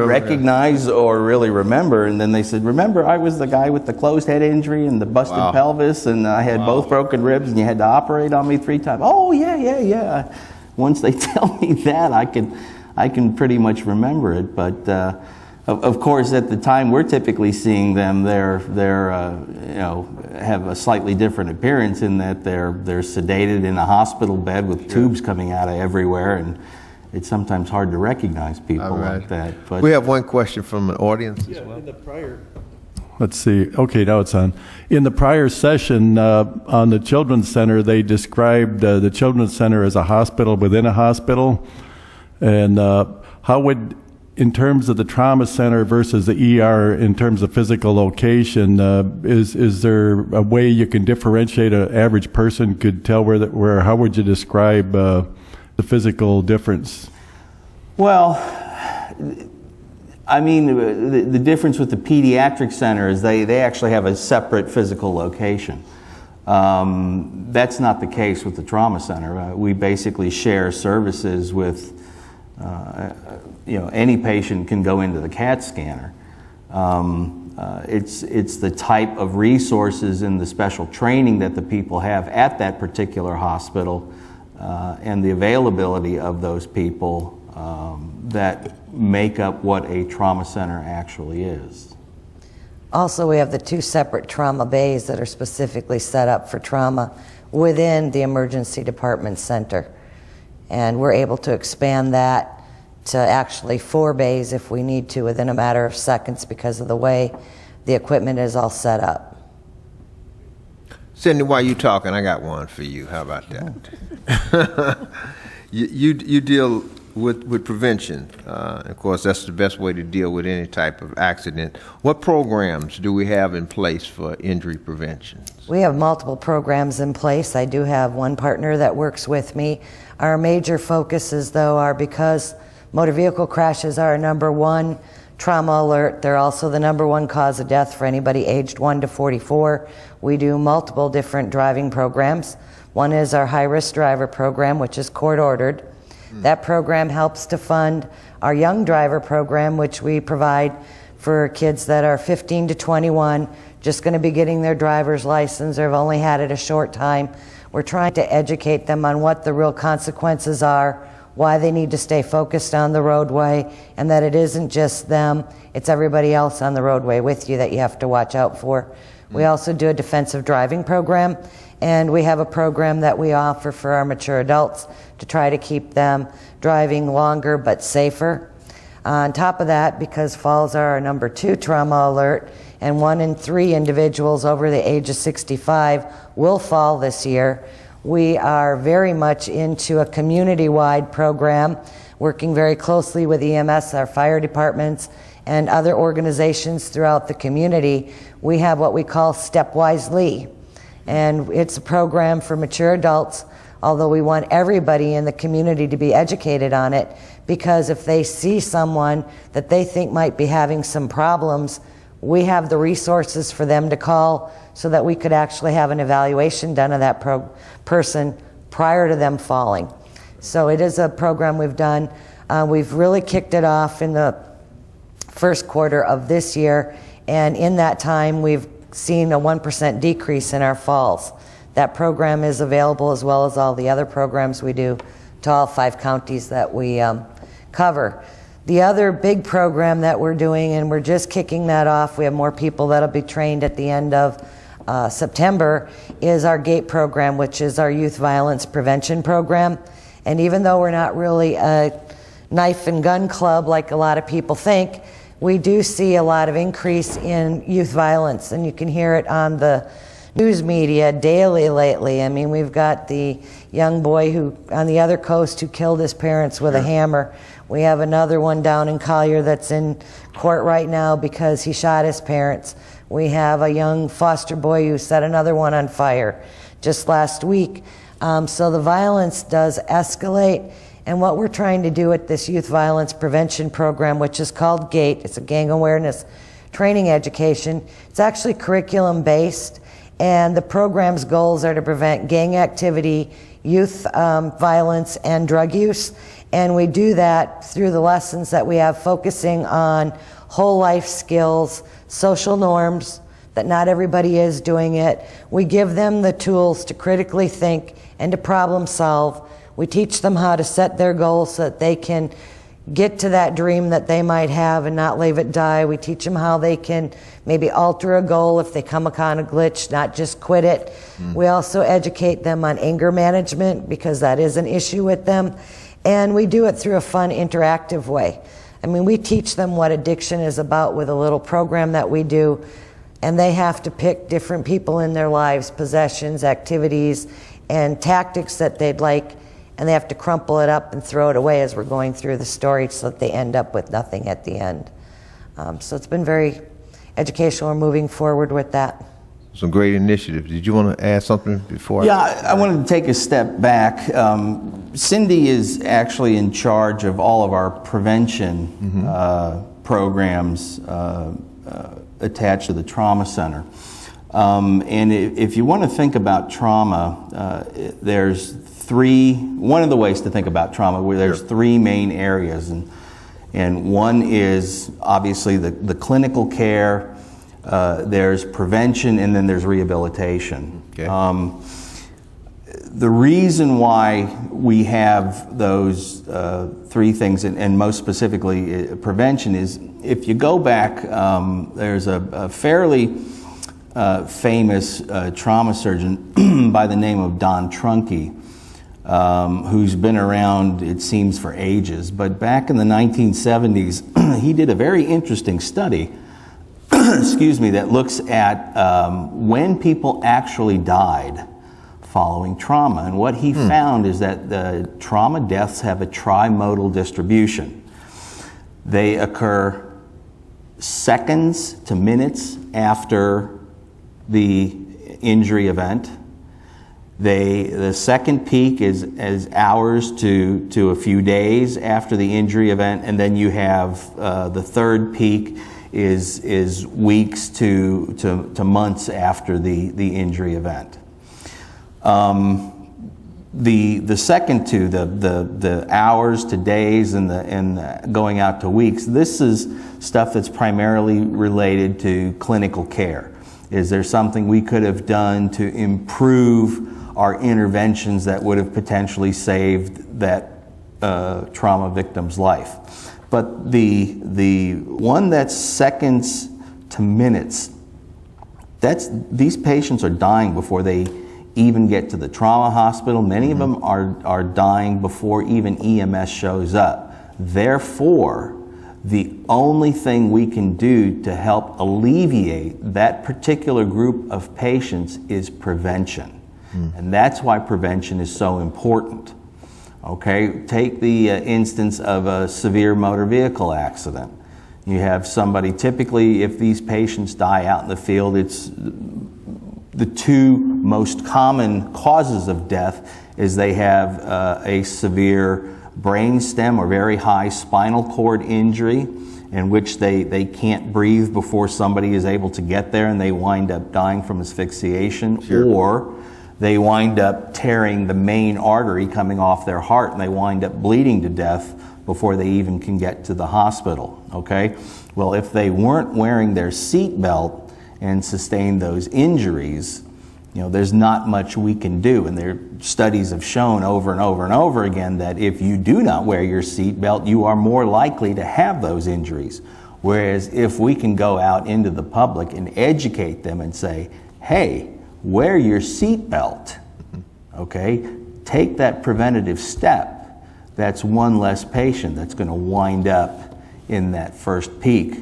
recognize or really remember. And then they said, "Remember, I was the guy with the closed head injury and the busted pelvis, and I had both broken ribs, and you had to operate on me 3 times." "Oh, yeah. Once they tell me that, I can pretty much remember it. But of course, at the time we're typically seeing them, they're have a slightly different appearance in that they're sedated in a hospital bed with tubes coming out of everywhere, and it's sometimes hard to recognize people like that. But we have one question from an audience as well. In the prior, let's see. Okay, now it's on. In the prior session on the Children's Center, they described the Children's Center as a hospital within a hospital, and how would, in terms of the trauma center versus the ER, in terms of physical location, is there a way you can differentiate? An average person could tell where? How would you describe the physical difference? Well, I mean, the difference with the pediatric center is they actually have a separate physical location. That's not the case with the trauma center. We basically share services with. Any patient can go into the CAT scanner. It's the type of resources and the special training that the people have at that particular hospital and the availability of those people that make up what a trauma center actually is. Also, we have the 2 separate trauma bays that are specifically set up for trauma within the emergency department center. And we're able to expand that to actually 4 bays if we need to within a matter of seconds because of the way the equipment is all set up. Cindy, while you're talking, I got one for you. How about that? You deal with prevention. Of course, that's the best way to deal with any type of accident. What programs do we have in place for injury prevention? We have multiple programs in place. I do have one partner that works with me. Our major focuses, though, are because motor vehicle crashes are our #1 trauma alert. They're also the #1 cause of death for anybody aged 1 to 44. We do multiple different driving programs. One is our high-risk driver program, which is court-ordered. That program helps to fund our young driver program, which we provide for kids that are 15 to 21, just going to be getting their driver's license or have only had it a short time. We're trying to educate them on what the real consequences are, why they need to stay focused on the roadway, and that it isn't just them, it's everybody else on the roadway with you that you have to watch out for. We also do a defensive driving program, and we have a program that we offer for our mature adults to try to keep them driving longer but safer. On top of that, because falls are our number 2 trauma alert, and 1 in 3 individuals over the age of 65 will fall this year, we are very much into a community-wide program, working very closely with EMS, our fire departments, and other organizations throughout the community. We have what we call Stepwise Lee, and it's a program for mature adults, although we want everybody in the community to be educated on it, because if they see someone that they think might be having some problems, we have the resources for them to call so that we could actually have an evaluation done of that person prior to them falling. So it is a program we've done. We've really kicked it off in the first quarter of this year, and in that time we've seen a 1% decrease in our falls. That program is available, as well as all the other programs we do, to all 5 counties that we cover. The other big program that we're doing, and we're just kicking that off, we have more people that'll be trained at the end of September, is our GATE program, which is our youth violence prevention program. And even though we're not really a knife and gun club like a lot of people think, we do see a lot of increase in youth violence, and you can hear it on the news media daily lately. I mean, we've got the young boy who on the other coast who killed his parents with a hammer. We have another one down in Collier that's in court right now because he shot his parents. We have a young foster boy who set another one on fire just last week. So the violence does escalate, and what we're trying to do with this youth violence prevention program, which is called GATE, it's a gang awareness training education, it's actually curriculum based, and the program's goals are to prevent gang activity, youth violence, and drug use. And we do that through the lessons that we have, focusing on whole life skills, social norms, that not everybody is doing it. We give them the tools to critically think and to problem solve. We teach them how to set their goals so that they can get to that dream that they might have and not leave it die. We teach them how they can maybe alter a goal if they come upon a glitch, not just quit it. We also educate them on anger management, because that is an issue with them. And we do it through a fun, interactive way. I mean, we teach them what addiction is about with a little program that we do, and they have to pick different people in their lives, possessions, activities, and tactics that they'd like, and they have to crumple it up and throw it away as we're going through the story so that they end up with nothing at the end. So it's been very educational. We're moving forward with that. Some great initiatives. Did you want to add something before? Yeah, I wanted to take a step back. Cindy is actually in charge of all of our prevention programs attached to the trauma center. And if you want to think about trauma, there's one of the ways to think about trauma, where there's 3 main areas. And one is obviously the clinical care, there's prevention, and then there's rehabilitation. Okay. The reason why we have those 3 things, and most specifically prevention, is if you go back, there's a fairly famous trauma surgeon by the name of Don Trunke, who's been around, it seems, for ages. But back in the 1970s, he did a very interesting study excuse me, that looks at when people actually died following trauma. And what he found is that the trauma deaths have a trimodal distribution. They occur seconds to minutes after the injury event. The second peak is hours to a few days after the injury event, and then you have the third peak is weeks to months after the injury event. The second two, the hours to days and going out to weeks, this is stuff that's primarily related to clinical care. Is there something we could have done to improve our interventions that would have potentially saved that trauma victim's life? But the one that's seconds to minutes these patients are dying before they even get to the trauma hospital. Many of them are dying before even EMS shows up. Therefore, the only thing we can do to help alleviate that particular group of patients is prevention. And that's why prevention is so important. Okay, take the instance of a severe motor vehicle accident. You have somebody, typically if these patients die out in the field, it's the two most common causes of death is they have a severe brainstem or very high spinal cord injury in which they can't breathe before somebody is able to get there and they wind up dying from asphyxiation. Sure. Or they wind up tearing the main artery coming off their heart and they wind up bleeding to death before they even can get to the hospital, okay? Well, if they weren't wearing their seat belt and sustained those injuries, there's not much we can do. And their studies have shown over and over and over again that if you do not wear your seat belt, you are more likely to have those injuries. Whereas if we can go out into the public and educate them and say, hey, wear your seat belt, okay? Take that preventative step. That's one less patient that's going to wind up in that first peak.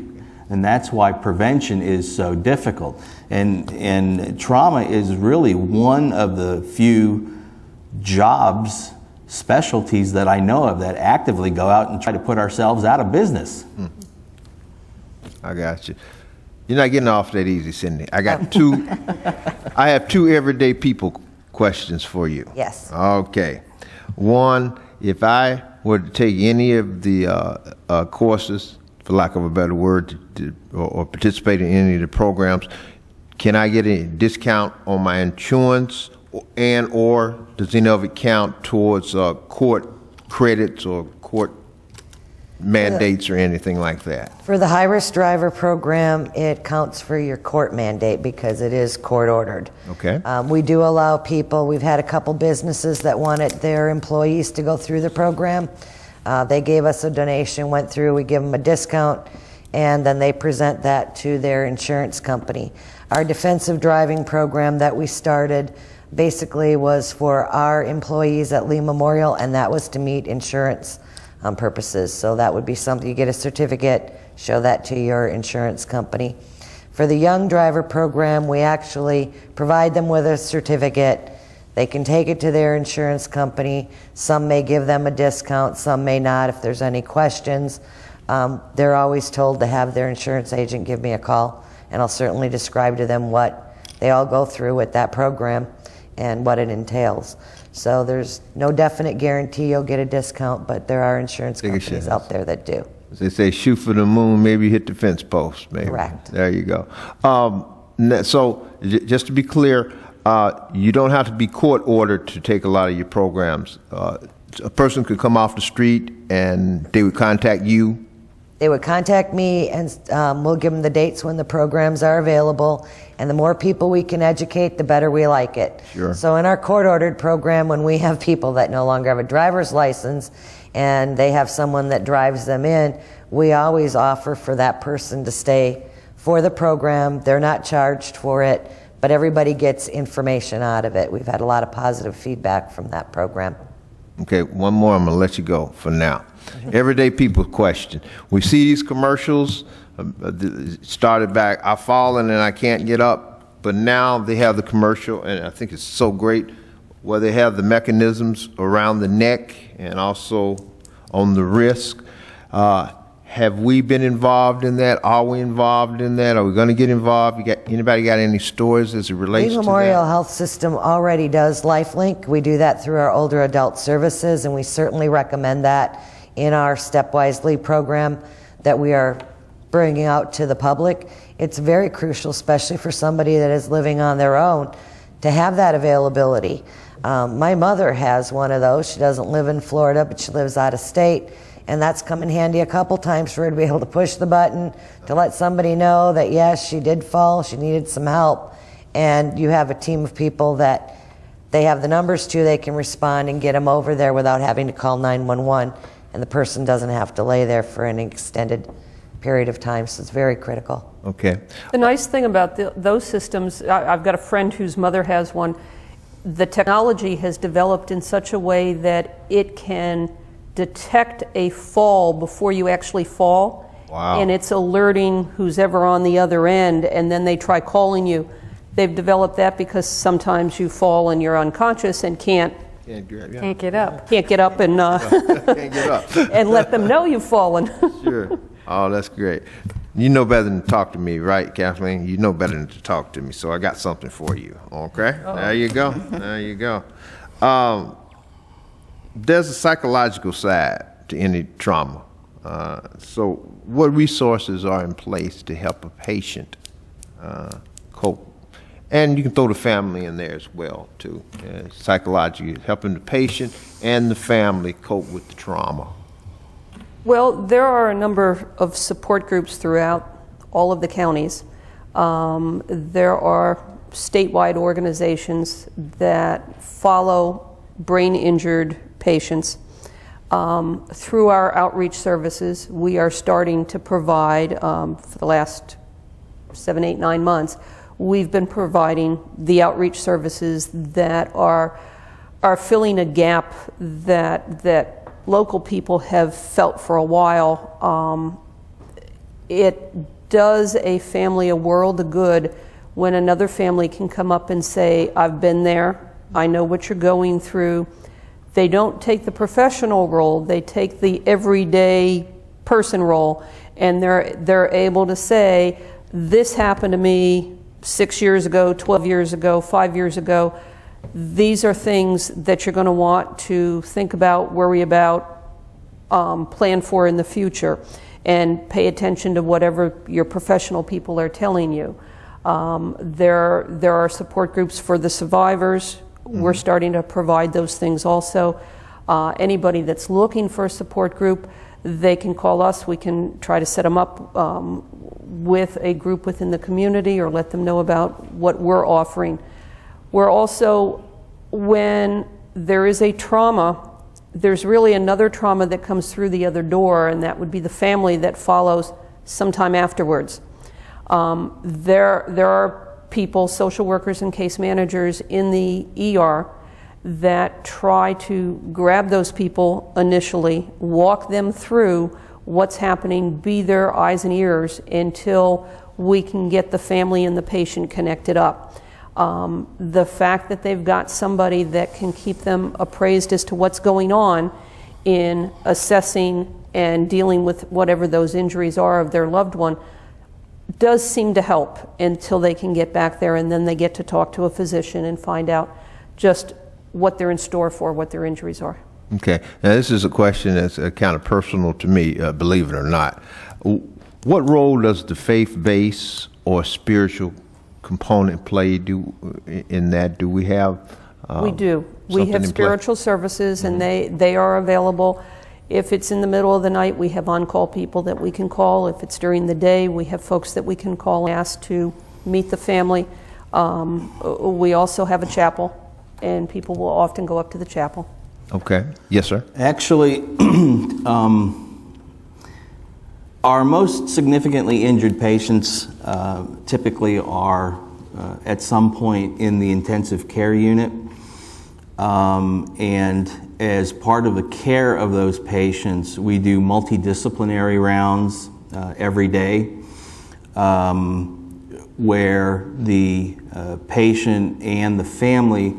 And that's why prevention is so difficult. And trauma is really one of the few jobs, specialties that I know of that actively go out and try to put ourselves out of business. I got you. You're not getting off that easy, Cindy. I have two everyday people questions for you. Yes. Okay. One, if I were to take any of the courses, for lack of a better word, or participate in any of the programs, can I get a discount on my insurance, and or does any of it count towards court credits or court mandates or anything like that? For the high-risk driver program, it counts for your court mandate because it is court-ordered. Okay. We do allow people, we've had a couple businesses that wanted their employees to go through the program. They gave us a donation, went through, we give them a discount, and then they present that to their insurance company. Our defensive driving program that we started basically was for our employees at Lee Memorial, and that was to meet insurance purposes. So that would be something, you get a certificate, show that to your insurance company. For the young driver program, we actually provide them with a certificate. They can take it to their insurance company. Some may give them a discount, some may not. If there's any questions, they're always told to have their insurance agent give me a call, and I'll certainly describe to them what they all go through with that program and what it entails. So there's no definite guarantee you'll get a discount, but there are insurance companies out there that do. As they say, shoot for the moon, maybe hit the fence post, maybe. Correct. There you go. So just to be clear, you don't have to be court ordered to take a lot of your programs. A person could come off the street and they would contact you. They would contact me, and we'll give them the dates when the programs are available. And the more people we can educate, the better we like it. Sure. So in our court-ordered program, when we have people that no longer have a driver's license and they have someone that drives them in, we always offer for that person to stay for the program. They're not charged for it, but everybody gets information out of it. We've had a lot of positive feedback from that program. Okay, one more, I'm gonna let you go for now. Everyday people question. We see these commercials, started back, I've fallen and I can't get up, but now they have the commercial, and I think it's so great, where they have the mechanisms around the neck and also on the wrist. Have we been involved in that? Are we involved in that? Are we going to get involved? Anybody got any stories as it relates to that? Lee Memorial Health System already does LifeLink. We do that through our older adult services, and we certainly recommend that in our Stepwise Lee program that we are bringing out to the public. It's very crucial, especially for somebody that is living on their own, to have that availability. My mother has one of those. She doesn't live in Florida, but she lives out of state. And that's come in handy a couple times for her to be able to push the button to let somebody know that, yes, she did fall, she needed some help. And you have a team of people that they have the numbers to, they can respond and get them over there without having to call 911. And the person doesn't have to lay there for an extended period of time, so it's very critical. Okay. The nice thing about those systems, I've got a friend whose mother has one. The technology has developed in such a way that it can detect a fall before you actually fall. Wow. And it's alerting who's ever on the other end, and then they try calling you. They've developed that because sometimes you fall and you're unconscious and can't Can't get up. get up and Can't get up. and let them know you've fallen. Sure. Oh, that's great. You know better than to talk to me, right, Kathleen? You know better than to talk to me, so I got something for you, okay? There you go. There you go. There's a psychological side to any trauma. So what resources are in place to help a patient cope? And you can throw the family in there as well, too. Psychology, helping the patient and the family cope with the trauma. Well, there are a number of support groups throughout all of the counties. There are statewide organizations that follow brain-injured patients. Through our outreach services, we are starting to provide, for the last 7, 8, 9 months, we've been providing the outreach services that are filling a gap that local people have felt for a while. It does a family a world of good when another family can come up and say, I've been there, I know what you're going through. They don't take the professional role, they take the everyday person role, and they're able to say, this happened to me 6 years ago, 12 years ago, 5 years ago. These are things that you're going to want to think about, worry about, plan for in the future, and pay attention to whatever your professional people are telling you. There are support groups for the survivors. We're starting to provide those things also. Anybody that's looking for a support group, they can call us. We can try to set them up with a group within the community or let them know about what we're offering. We're also, when there is a trauma, there's really another trauma that comes through the other door, and that would be the family that follows sometime afterwards. There are people, social workers and case managers in the ER that try to grab those people initially, walk them through what's happening, be their eyes and ears until we can get the family and the patient connected up. The fact that they've got somebody that can keep them appraised as to what's going on in assessing and dealing with whatever those injuries are of their loved one does seem to help until they can get back there, and then they get to talk to a physician and find out just what they're in store for, what their injuries are. Okay. Now, this is a question that's kind of personal to me, believe it or not. What role does the faith-based or spiritual component play in that? Do we have we do. We have spiritual services, and they are available. If it's in the middle of the night, we have on-call people that we can call. If it's during the day, we have folks that we can call and ask to meet the family. We also have a chapel, and people will often go up to the chapel. Okay. Yes, sir. Actually, our most significantly injured patients typically are at some point in the intensive care unit. And as part of the care of those patients, we do multidisciplinary rounds every day where the patient and the family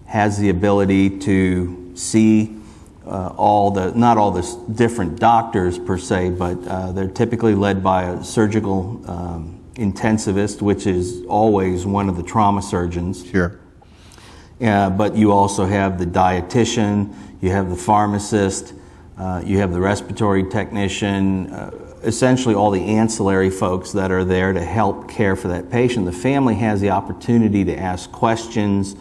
has the ability to see not all the different doctors per se, but they're typically led by a surgical intensivist, which is always one of the trauma surgeons. Sure. But you also have the dietitian, you have the pharmacist, you have the respiratory technician, essentially all the ancillary folks that are there to help care for that patient. The family has the opportunity to ask questions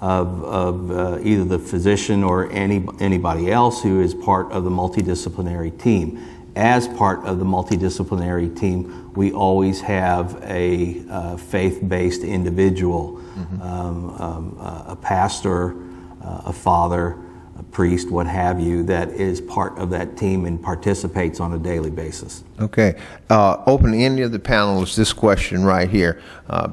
of either the physician or anybody else who is part of the multidisciplinary team. As part of the multidisciplinary team, we always have a faith-based individual, a pastor, a father, a priest, what have you, that is part of that team and participates on a daily basis. Okay. Open to any of the panelists this question right here.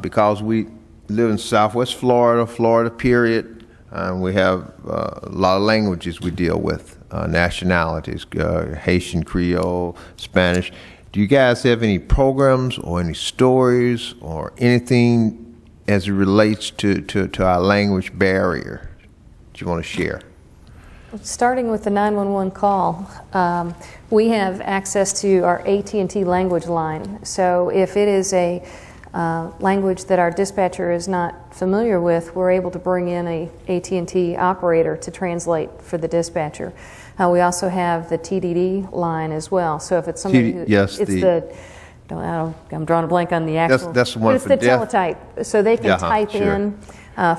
Because we live in Southwest Florida, period, we have a lot of languages we deal with, nationalities, Haitian, Creole, Spanish. Do you guys have any programs or any stories or anything as it relates to our language barrier that you want to share? Starting with the 911 call, we have access to our AT&T language line. So if it is a language that our dispatcher is not familiar with, we're able to bring in a AT&T operator to translate for the dispatcher. We also have the TDD line as well. So if it's somebody who, yes, I'm drawing a blank on the actual. That's the one it's for the deaf. teletype, so they can type sure. in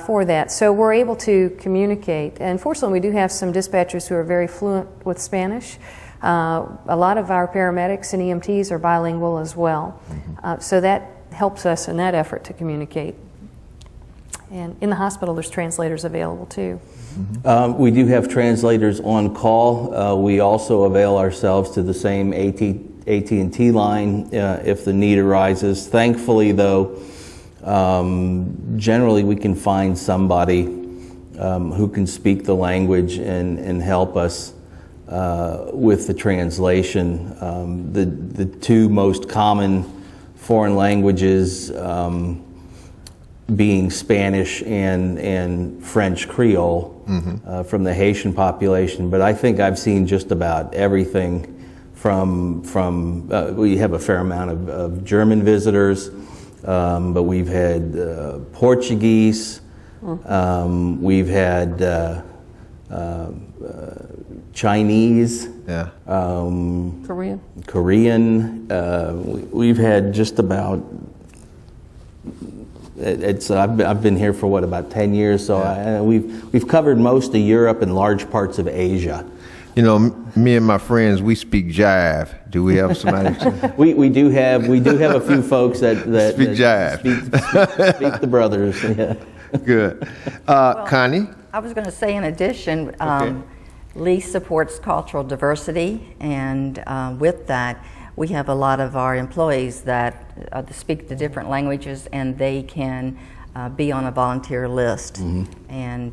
for that. So we're able to communicate. And fortunately, we do have some dispatchers who are very fluent with Spanish. A lot of our paramedics and EMTs are bilingual as well. So that helps us in that effort to communicate. And in the hospital, there's translators available too. We do have translators on call. We also avail ourselves to the same AT&T line if the need arises. Thankfully, though, generally we can find somebody who can speak the language and help us with the translation. The two most common foreign languages being Spanish and French Creole from the Haitian population, but I think I've seen just about everything from we have a fair amount of German visitors, but we've had Portuguese, we've had Chinese, Korean. We've had just about. I've been here for about 10 years, so we've covered most of Europe and large parts of Asia. You know, me and my friends, we speak jive. Do we have somebody? we do have a few folks that speak jive. Speak the brothers. Yeah. Good. Connie? I was going to say, in addition, Lee supports cultural diversity, and with that, we have a lot of our employees that speak the different languages, and they can be on a volunteer list and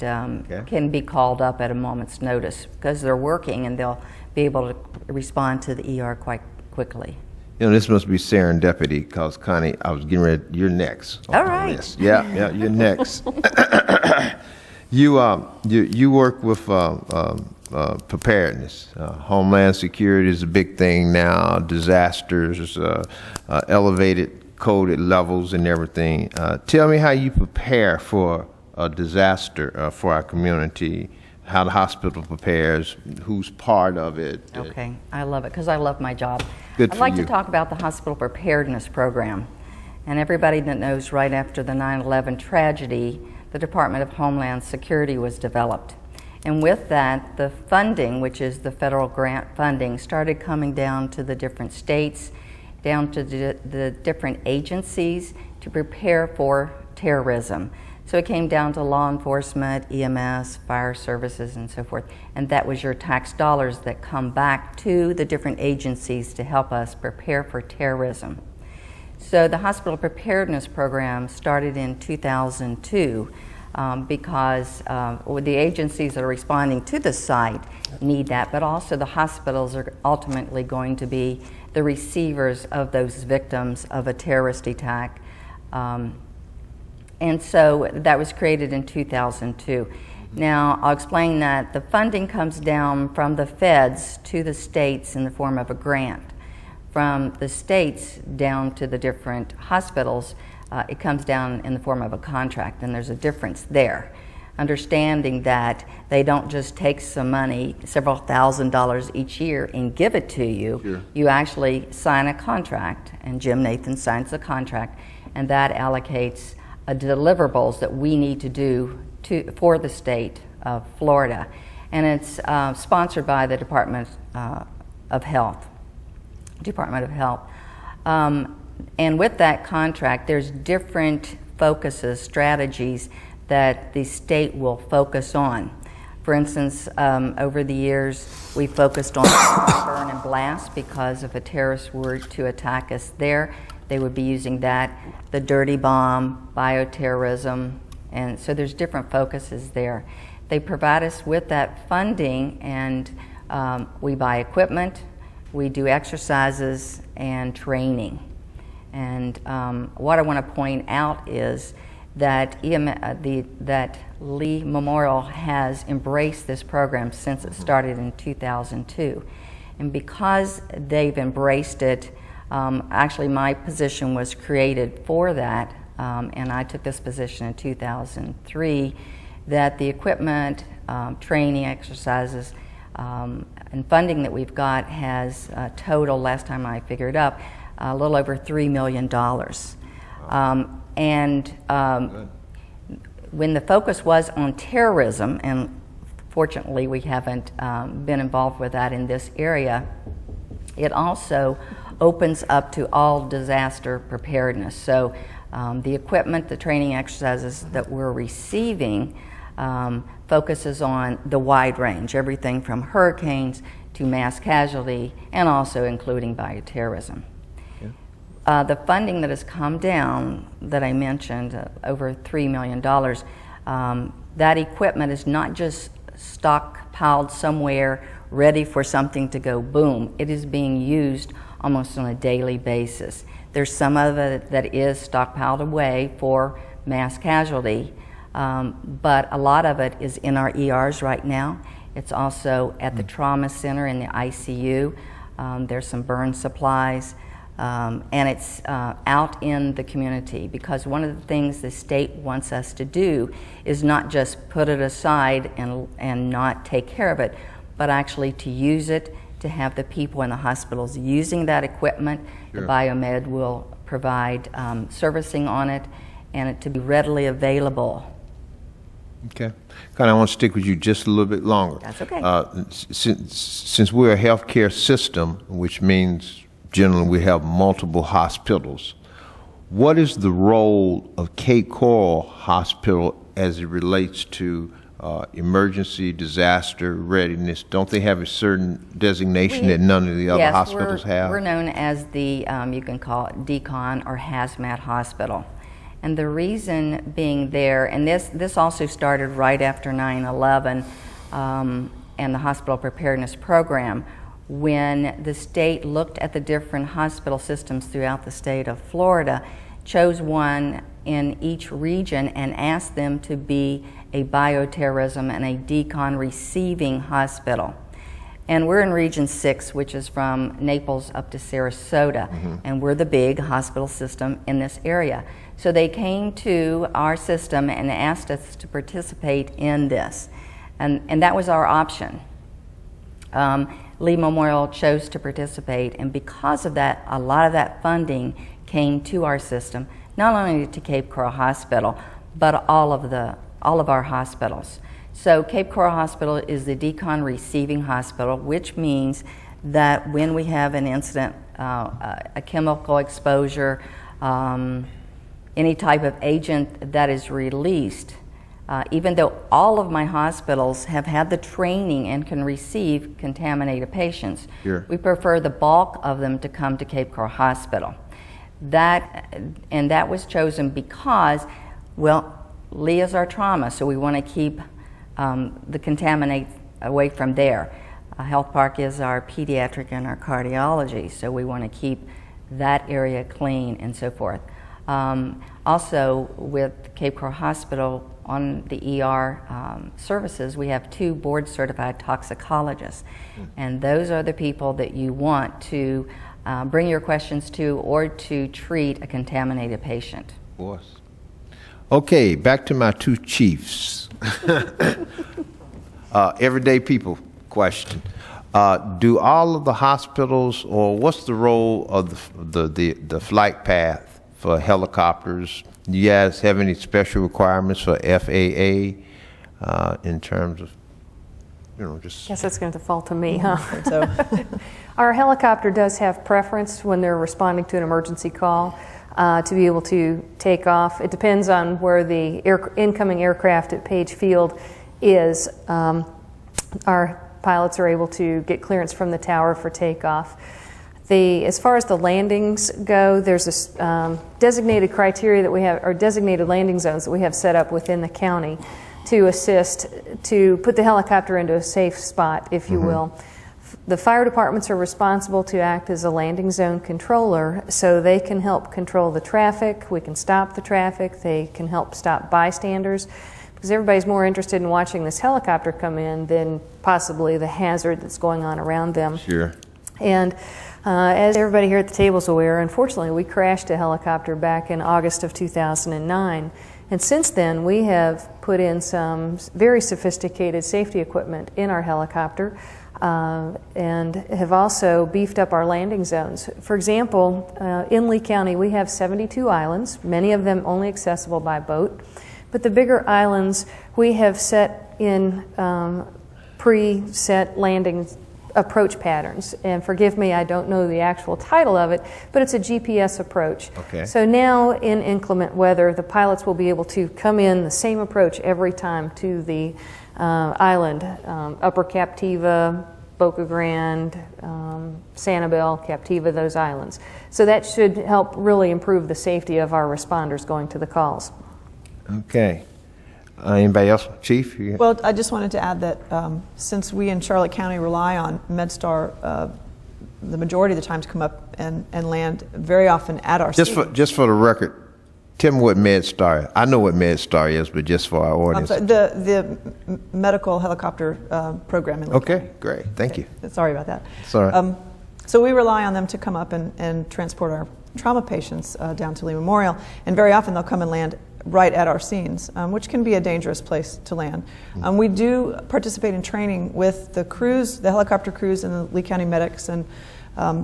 can be called up at a moment's notice because they're working, and they'll be able to respond to the ER quite quickly. You know, this must be serendipity because, Connie, I was getting ready. You're next. All right. Yeah, you're next. You work with preparedness. Homeland security is a big thing now. Disasters, elevated coded levels and everything. Tell me how you prepare for a disaster for our community, how the hospital prepares, who's part of it. Okay, I love it because I love my job. Good I'd for like you. to talk about the hospital preparedness program. And everybody that knows, right after the 9/11 tragedy, the Department of Homeland Security was developed. And with that, the funding, which is the federal grant funding, started coming down to the different states, down to the different agencies to prepare for terrorism. So it came down to law enforcement, EMS, fire services, and so forth. And that was your tax dollars that come back to the different agencies to help us prepare for terrorism. So the hospital preparedness program started in 2002 because the agencies that are responding to the site need that, but also the hospitals are ultimately going to be the receivers of those victims of a terrorist attack. And so that was created in 2002. Now, I'll explain that the funding comes down from the feds to the states in the form of a grant. From the states down to the different hospitals, it comes down in the form of a contract, and there's a difference there. Understanding that they don't just take some money, several $1,000s each year, and give it to you. Sure. You actually sign a contract, and Jim Nathan signs the contract, and that allocates deliverables that we need to do for the state of Florida. And it's sponsored by the Department of Health. And with that contract, there's different focuses, strategies that the state will focus on. For instance, over the years, we focused on burn and blast because if a terrorist were to attack us there, they would be using that, the dirty bomb, bioterrorism, and so there's different focuses there. They provide us with that funding, and we buy equipment, we do exercises and training. And what I want to point out is that that Lee Memorial has embraced this program since it started in 2002. And because they've embraced it, actually my position was created for that, and I took this position in 2003, that the equipment, training, exercises, and funding that we've got has total, last time I figured up, a little over $3 million. When the focus was on terrorism, and fortunately we haven't been involved with that in this area, it also opens up to all disaster preparedness. So the equipment, the training exercises that we're receiving focuses on the wide range, everything from hurricanes to mass casualty, and also including bioterrorism. The funding that has come down that I mentioned, over $3 million, that equipment is not just stockpiled somewhere ready for something to go boom. It is being used almost on a daily basis. There's some of it that is stockpiled away for mass casualty, but a lot of it is in our ERs right now. It's also at the trauma center in the ICU. There's some burn supplies. And it's out in the community, because one of the things the state wants us to do is not just put it aside and not take care of it, but actually to use it, to have the people in the hospitals using that equipment. Sure. The Biomed will provide servicing on it, and it to be readily available. Okay. Kind of want to stick with you just a little bit longer. That's okay. Since we're a healthcare system, which means generally we have multiple hospitals, what is the role of Cape Coral Hospital as it relates to emergency disaster readiness? Don't they have a certain designation that none of the other hospitals have? We're known as the, you can call it decon or hazmat hospital. And the reason being there, and this also started right after 9/11 and the hospital preparedness program, when the state looked at the different hospital systems throughout the state of Florida, chose one in each region and asked them to be a bioterrorism and a decon receiving hospital. And we're in Region 6, which is from Naples up to Sarasota, and we're the big hospital system in this area. So they came to our system and asked us to participate in this, and that was our option. Lee Memorial chose to participate, and because of that, a lot of that funding came to our system, not only to Cape Coral Hospital, but all of our hospitals. So Cape Coral Hospital is the decon receiving hospital, which means that when we have an incident, a chemical exposure, any type of agent that is released, even though all of my hospitals have had the training and can receive contaminated patients, sure, we prefer the bulk of them to come to Cape Coral Hospital. That was chosen because, well, Lee is our trauma, so we want to keep the contaminate away from there. Health Park is our pediatric and our cardiology, so we want to keep that area clean and so forth. Also, with Cape Coral Hospital, on the ER services, we have 2 board-certified toxicologists, and those are the people that you want to bring your questions to or to treat a contaminated patient. Of course. Okay, back to my 2 chiefs. Everyday people question. Do all of the hospitals, or what's the role of the flight path for helicopters? Do you guys have any special requirements for FAA in terms of, just... Guess it's going to fall to me, huh? So, Our helicopter does have preference when they're responding to an emergency call to be able to take off. It depends on where the incoming aircraft at Page Field is. our pilots are able to get clearance from the tower for takeoff. As far as the landings go, there's this designated criteria that we have, or designated landing zones that we have set up within the county to assist to put the helicopter into a safe spot, if you will. The fire departments are responsible to act as a landing zone controller, so they can help control the traffic, we can stop the traffic, they can help stop bystanders, because everybody's more interested in watching this helicopter come in than possibly the hazard that's going on around them. Sure. And as everybody here at the table is aware, unfortunately, we crashed a helicopter back in August of 2009. And since then, we have put in some very sophisticated safety equipment in our helicopter and have also beefed up our landing zones. For example, in Lee County, we have 72 islands, many of them only accessible by boat. But the bigger islands, we have set in pre-set landing approach patterns. And forgive me, I don't know the actual title of it, but it's a GPS approach. Okay. So now in inclement weather, the pilots will be able to come in the same approach every time to the island, Upper Captiva, Boca Grande, Sanibel, Captiva, those islands. So that should help really improve the safety of our responders going to the calls. Okay. Anybody else? Chief? Well, I just wanted to add that since we in Charlotte County rely on MedStar, the majority of the time to come up and land very often at our Just for the record, tell me what MedStar is. I know what MedStar is, but just for our audience. the medical helicopter program in Lee Okay, County. great. Thank you. Sorry about that. Sorry. So we rely on them to come up and transport our trauma patients down to Lee Memorial, and very often they'll come and land right at our scenes, which can be a dangerous place to land. We do participate in training with the crews, the helicopter crews and the Lee County medics, and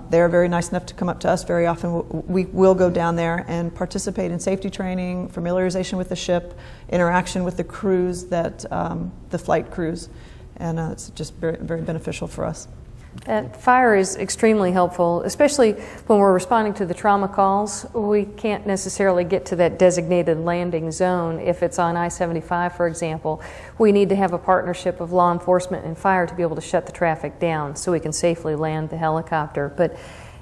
they're very nice enough to come up to us. Very often we will go down there and participate in safety training, familiarization with the ship, interaction with the crews, the flight crews, and it's just very, very beneficial for us. Fire is extremely helpful, especially when we're responding to the trauma calls. We can't necessarily get to that designated landing zone. If it's on I-75, for example, we need to have a partnership of law enforcement and fire to be able to shut the traffic down so we can safely land the helicopter. But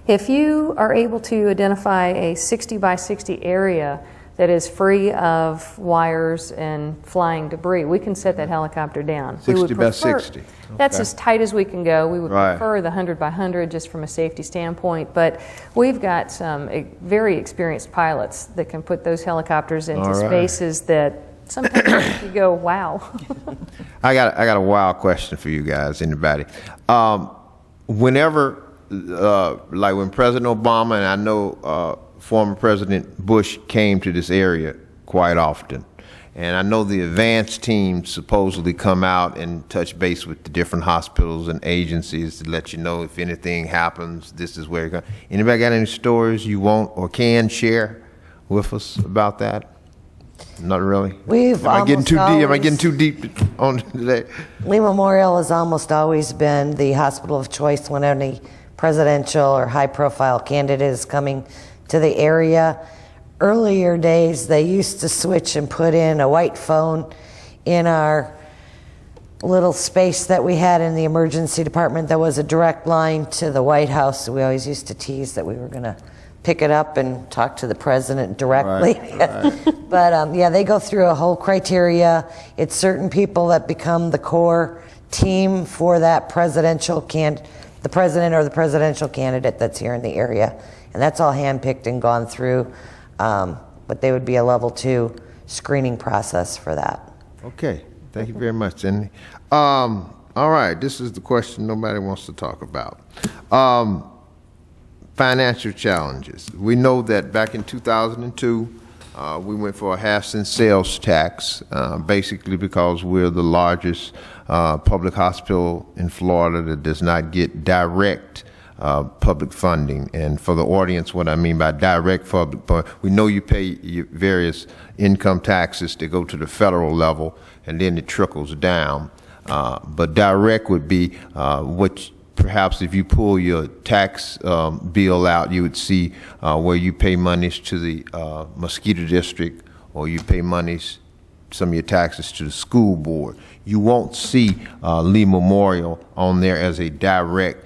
if you are able to identify a 60 by 60 area that is free of wires and flying debris, we can set that helicopter down. 60 by 60. That's Okay. as tight as we can go. We would Right. prefer the 100 by 100 just from a safety standpoint, but we've got some very experienced pilots that can put those helicopters into All right. spaces that sometimes you go, wow. I got a wild question for you guys, anybody. Whenever, like when President Obama and I know former President Bush came to this area quite often, and I know the advance teams supposedly come out and touch base with the different hospitals and agencies to let you know if anything happens, this is where you're going. Anybody got any stories you want or can share with us about that? Not really. We've Am I getting too deep? Am I almost getting too deep on today? Lee Memorial has almost always been the hospital of choice when any presidential or high-profile candidate is coming to the area. Earlier days, they used to switch and put in a white phone in our little space that we had in the emergency department that was a direct line to the White House. So we always used to tease that we were going to pick it up and talk to the president directly. But yeah, they go through a whole criteria. It's certain people that become the core team for that the president or the presidential candidate that's here in the area. And that's all handpicked and gone through. But they would be a level 2 screening process for that. Okay, thank you very much, Cindy. All right, this is the question nobody wants to talk about. Financial challenges. We know that back in 2002, we went for a half-cent sales tax, basically because we're the largest public hospital in Florida that does not get direct public funding. And for the audience, what I mean by direct public, we know you pay your various income taxes to go to the federal level, and then it trickles down. But direct would be what perhaps if you pull your tax bill out, you would see where you pay monies to the mosquito district, or you pay monies some of your taxes to the school board. You won't see Lee Memorial on there as a direct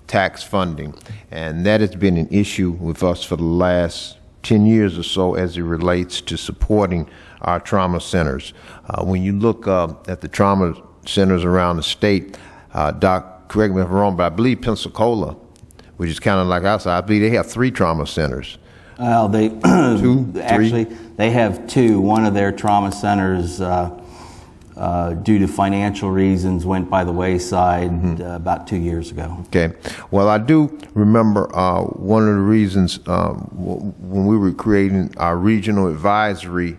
tax funding, and that has been an issue with us for the last 10 years or so as it relates to supporting our trauma centers. When you look at the trauma centers around the state, Doc, correct me if I'm wrong, but I believe Pensacola, which is kind of like us, I believe they have 3 trauma centers. Well, they actually they have 2. One of their trauma centers, due to financial reasons, went by the wayside about 2 years ago. Okay. Well, I do remember one of the reasons when we were creating our regional advisory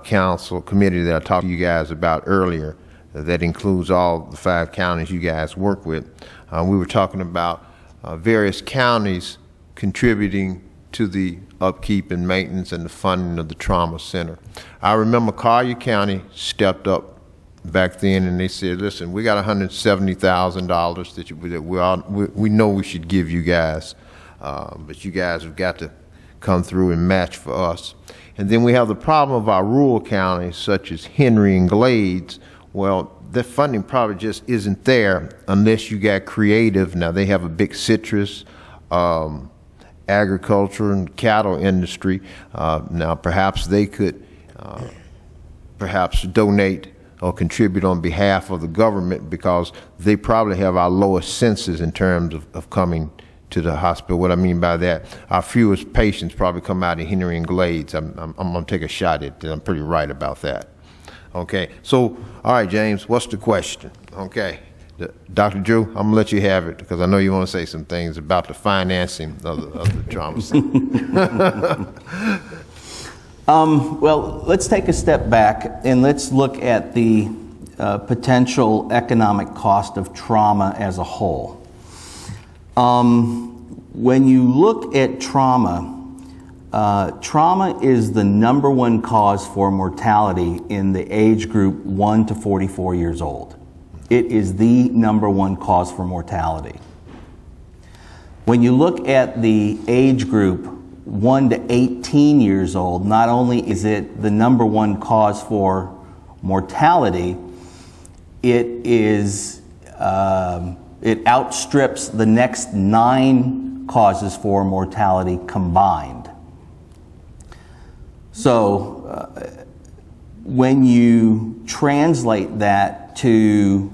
council committee that I talked to you guys about earlier, that includes all the 5 counties you guys work with. We were talking about various counties contributing to the upkeep and maintenance and the funding of the trauma center. I remember Collier County stepped up back then and they said, listen, we got $170,000 that we know we should give you guys, but you guys have got to come through and match for us. And then we have the problem of our rural counties such as Henry and Glades. Well, the funding probably just isn't there unless you got creative. Now they have a big citrus, agriculture and cattle industry. Now perhaps they could perhaps donate or contribute on behalf of the government because they probably have our lowest census in terms of coming to the hospital. What I mean by that, our fewest patients probably come out of Henry and Glades. I'm going to take a shot at that. I'm pretty right about that. Okay, so, all right, James, what's the question? Okay, Dr. Drew, I'm going to let you have it because I know you want to say some things about the financing of the trauma center. Well, let's take a step back and let's look at the potential economic cost of trauma as a whole. When you look at trauma, trauma is the #1 cause for mortality in the age group 1 to 44 years old. It is the #1 cause for mortality. When you look at the age group 1 to 18 years old, not only is it the #1 cause for mortality, it outstrips the next 9 causes for mortality combined. So when you translate that to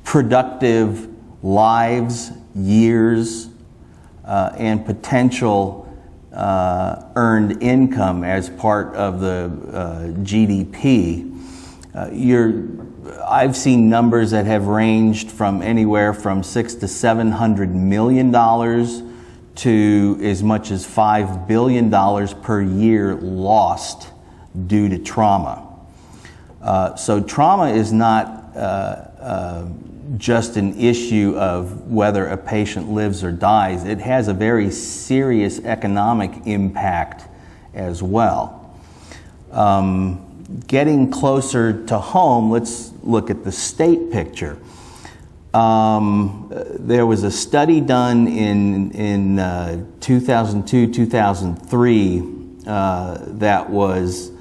productive lives, years, and potential earned income as part of the GDP, I've seen numbers that have ranged from anywhere from $600 to $700 million to as much as $5 billion per year lost due to trauma. So trauma is not just an issue of whether a patient lives or dies. It has a very serious economic impact as well. Getting closer to home, let's look at the state picture. There was a study done in 2002-2003 that was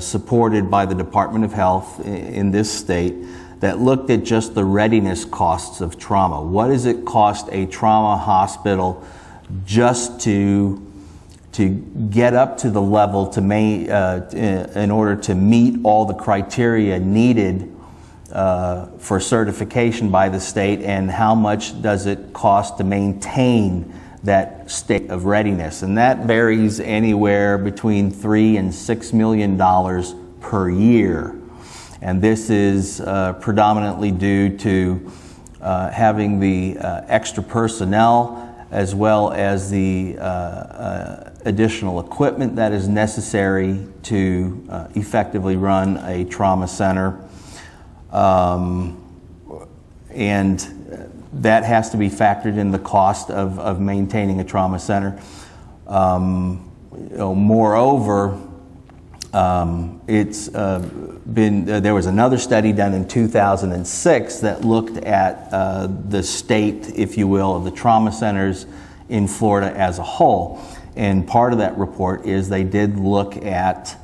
supported by the Department of Health in this state that looked at just the readiness costs of trauma. What does it cost a trauma hospital just to get up to the level in order to meet all the criteria needed for certification by the state, and how much does it cost to maintain that state of readiness? And that varies anywhere between $3 and $6 million per year. And this is predominantly due to having the extra personnel as well as the additional equipment that is necessary to effectively run a trauma center. And that has to be factored in the cost of maintaining a trauma center. Moreover, there was another study done in 2006 that looked at the state, if you will, of the trauma centers in Florida as a whole. And part of that report is they did look at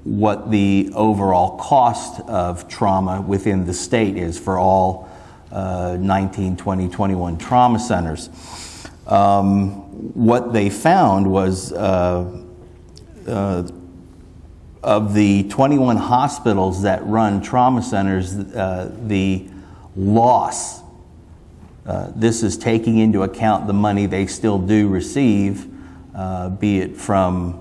what the overall cost of trauma within the state is for all 19, 20, 21 trauma centers. What they found was of the 21 hospitals that run trauma centers, the loss, this is taking into account the money they still do receive, be it from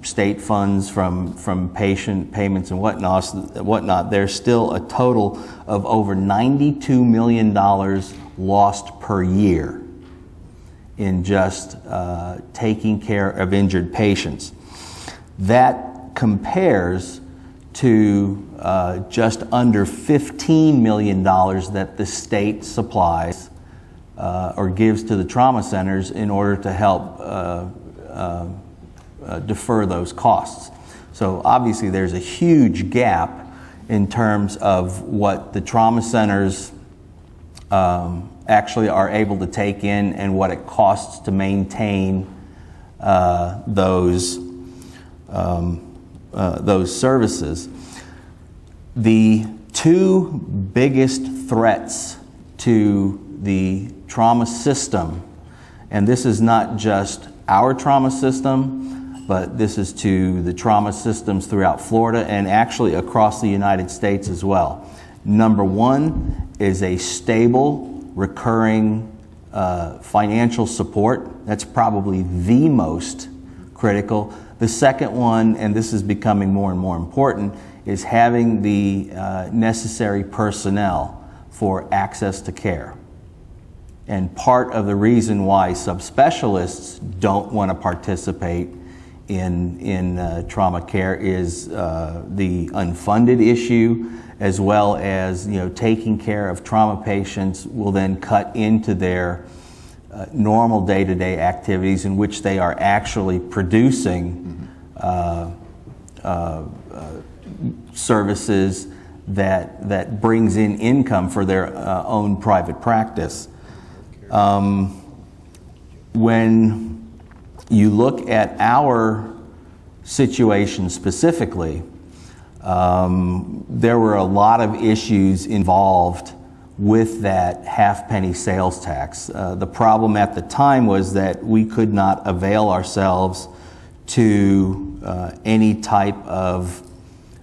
state funds, from patient payments and whatnot, there's still a total of over $92 million lost per year in just taking care of injured patients. That compares to just under $15 million that the state supplies or gives to the trauma centers in order to help defer those costs. So obviously there's a huge gap in terms of what the trauma centers actually are able to take in and what it costs to maintain those services. The two biggest threats to the trauma system, and this is not just our trauma system, but this is to the trauma systems throughout Florida and actually across the United States as well. Number one is a stable, recurring financial support. That's probably the most critical. The second one, and this is becoming more and more important, is having the necessary personnel for access to care. And part of the reason why subspecialists don't want to participate in trauma care is the unfunded issue, as well as taking care of trauma patients will then cut into their normal day-to-day activities in which they are actually producing services that brings in income for their own private practice. When you look at our situation specifically, there were a lot of issues involved with that half-penny sales tax. The problem at the time was that we could not avail ourselves to any type of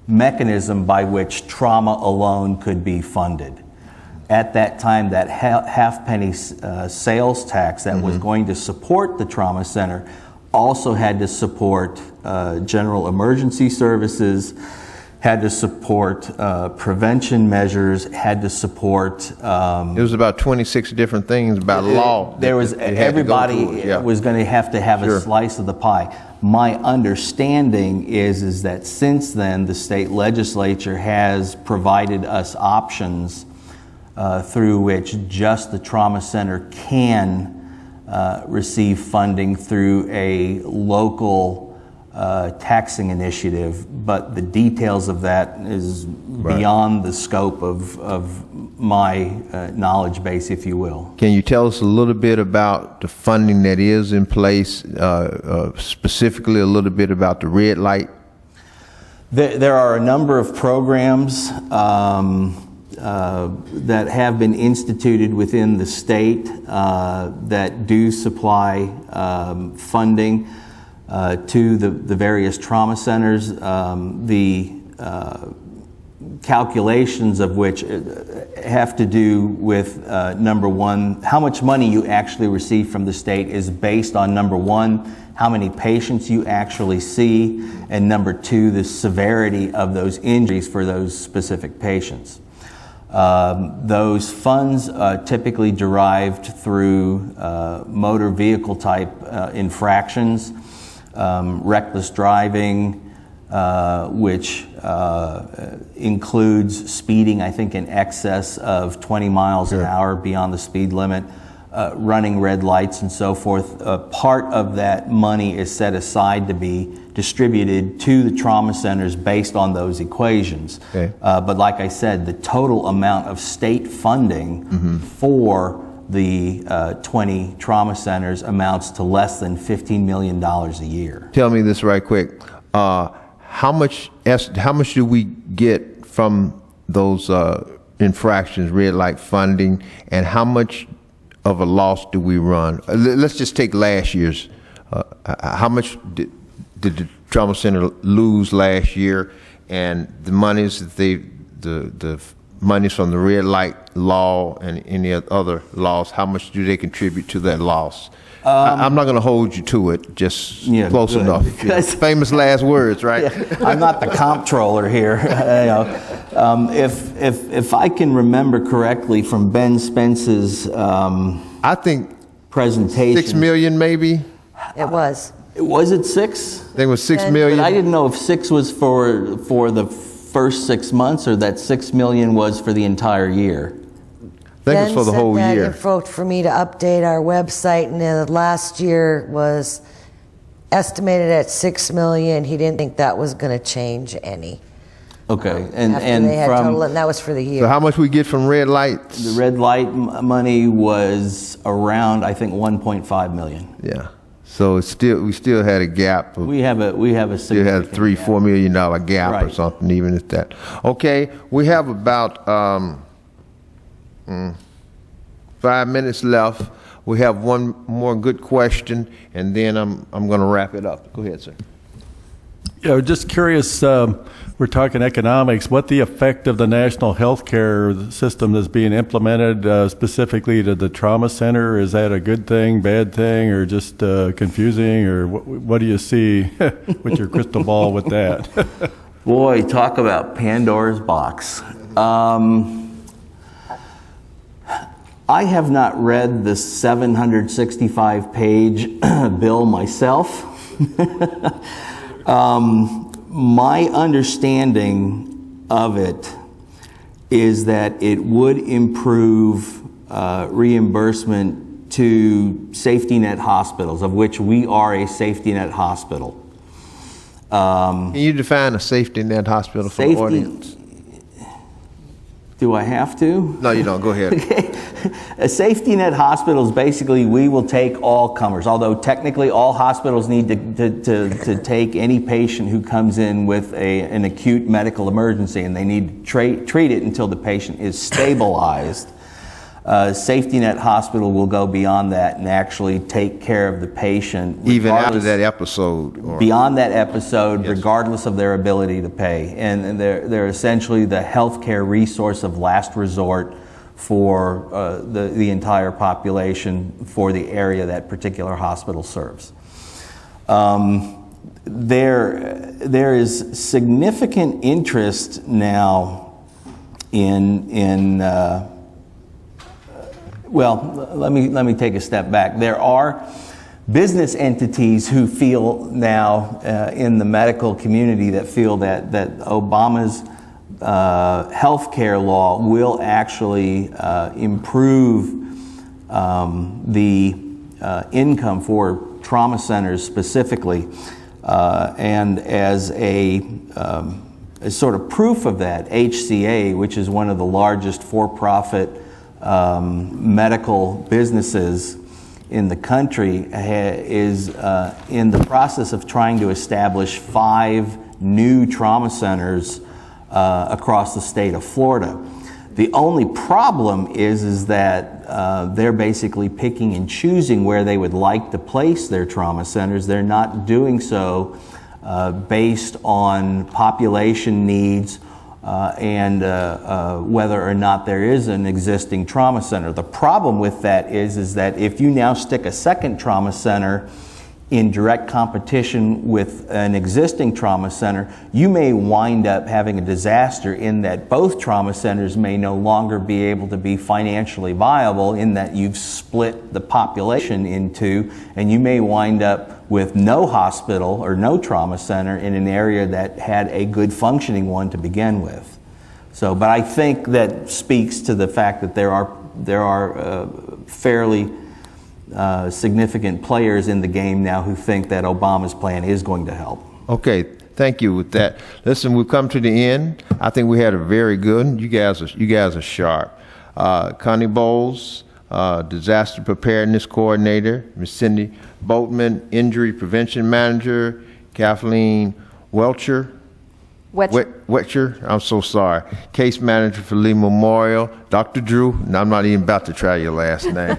mechanism by which trauma alone could be funded. At that time, that half-penny sales tax that was going to support the trauma center also had to support general emergency services, had to support prevention measures, had to support... It was about 26 different things about law. There was, everybody was going to have a slice of the pie. My understanding is that since then, the state legislature has provided us options through which just the trauma center can receive funding through a local taxing initiative, but the details of that is beyond the scope of my knowledge base, if you will. Can you tell us a little bit about the funding that is in place, specifically a little bit about the red light? There are a number of programs that have been instituted within the state that do supply funding to the various trauma centers. The calculations of which have to do with, number one, how much money you actually receive from the state is based on, number one, how many patients you actually see, and number two, the severity of those injuries for those specific patients. Those funds typically derived through motor vehicle type infractions, reckless driving, which includes speeding, I think, in excess of 20 miles an hour beyond the speed limit, running red lights and so forth. Part of that money is set aside to be distributed to the trauma centers based on those equations. Okay. But like I said, the total amount of state funding for the 20 trauma centers amounts to less than $15 million a year. Tell me this right quick. how much do we get from those infractions, red light funding, and how much of a loss do we run? Let's just take last year's. How much did the Trauma Center lose last year, and the monies that the monies from the red light law and any other laws, how much do they contribute to that loss? I'm not going to hold you to it, just close good. enough. Famous last words, right? Yeah, I'm not the comptroller here. If I can remember correctly from Ben Spence's I think presentation. 6 million maybe? It was. Was it 6? I think it was 6 And- million. But I didn't know if 6 was for the first 6 months or that 6 million was for the entire year. I think it was for the whole Ben year. said that for me to update our website, and the last year was estimated at 6 million. He didn't think that was going to change any. Okay, After they had total, and that was for the year. So how much we get from red lights? the red light money was around, I think, 1.5 million. Yeah. So we still had a gap. We have a Still had a significant $3-4 million gap or Right. something, even at that. Okay, we have about 5 minutes left. We have one more good question, and then I'm going to wrap it up. Go ahead, sir. Yeah, just curious, we're talking economics, what the effect of the national health care system that's being implemented specifically to the trauma center, is that a good thing, bad thing, or just confusing, or what do you see with your crystal ball with that? Boy, talk about Pandora's box. I have not read the 765-page bill myself. My understanding of it is that it would improve reimbursement to safety net hospitals, of which we are a safety net hospital. Can you define a safety net hospital for the Safety- audience? Do I have to? No, you don't. Go ahead. A safety net hospital is basically we will take all comers, although technically all hospitals need to take any patient who comes in with an acute medical emergency, and they need to treat it until the patient is stabilized. Safety net hospital will go beyond that and actually take care of the patient. Even after regardless- that episode? Or, Beyond that episode, Yes. regardless of their ability to pay. And they're essentially the healthcare resource of last resort for the entire population for the area that particular hospital serves. There is significant interest now in well, let me take a step back. There are business entities who feel now in the medical community that feel that Obama's healthcare law will actually improve the income for trauma centers specifically, and as sort of proof of that, HCA, which is one of the largest for-profit medical businesses in the country, is in the process of trying to establish 5 new trauma centers across the state of Florida. The only problem is that they're basically picking and choosing where they would like to place their trauma centers. They're not doing so based on population needs and whether or not there is an existing trauma center. The problem with that is that if you now stick a second trauma center in direct competition with an existing trauma center, you may wind up having a disaster in that both trauma centers may no longer be able to be financially viable, in that you've split the population in two, and you may wind up with no hospital or no trauma center in an area that had a good functioning one to begin with. So, but I think that speaks to the fact that there are fairly significant players in the game now who think that Obama's plan is going to help. Okay, thank you with that. Listen, we've come to the end. I think we had a very good. You guys are sharp. Connie Bowles, Disaster Preparedness Coordinator, Ms. Cindy Boatman, Injury Prevention Manager, Kathleen Welcher. Wetcher. Wetcher, I'm so sorry. Case manager for Lee Memorial, Dr. Drew, and I'm not even about to try your last name.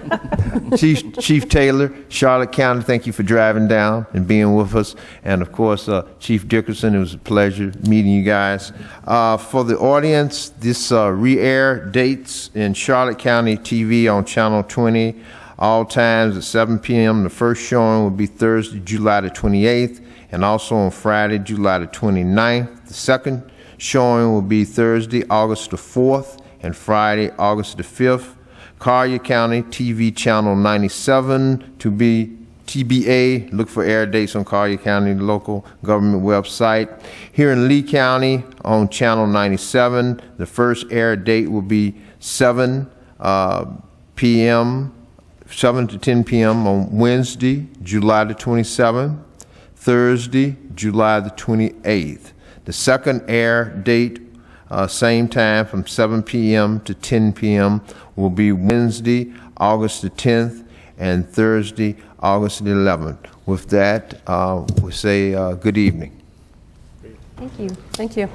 Chief Taylor, Charlotte County, thank you for driving down and being with us. And of course, Chief Dickerson, it was a pleasure meeting you guys. For the audience, this re-air dates in Charlotte County TV on Channel 20, all times at 7 p.m. The first showing will be Thursday, July the 28th, and also on Friday, July the 29th. The second showing will be Thursday, August the 4th, and Friday, August the 5th. Collier County TV Channel 97 to be TBA. Look for air dates on Collier County local government website. Here in Lee County on Channel 97, the first air date will be 7 p.m., 7 to 10 p.m. on Wednesday, July the 27th, Thursday, July the 28th. The second air date, same time from 7 p.m. to 10 p.m. will be Wednesday, August the 10th, and Thursday, August the 11th. With that, we say good evening. Thank you. Thank you.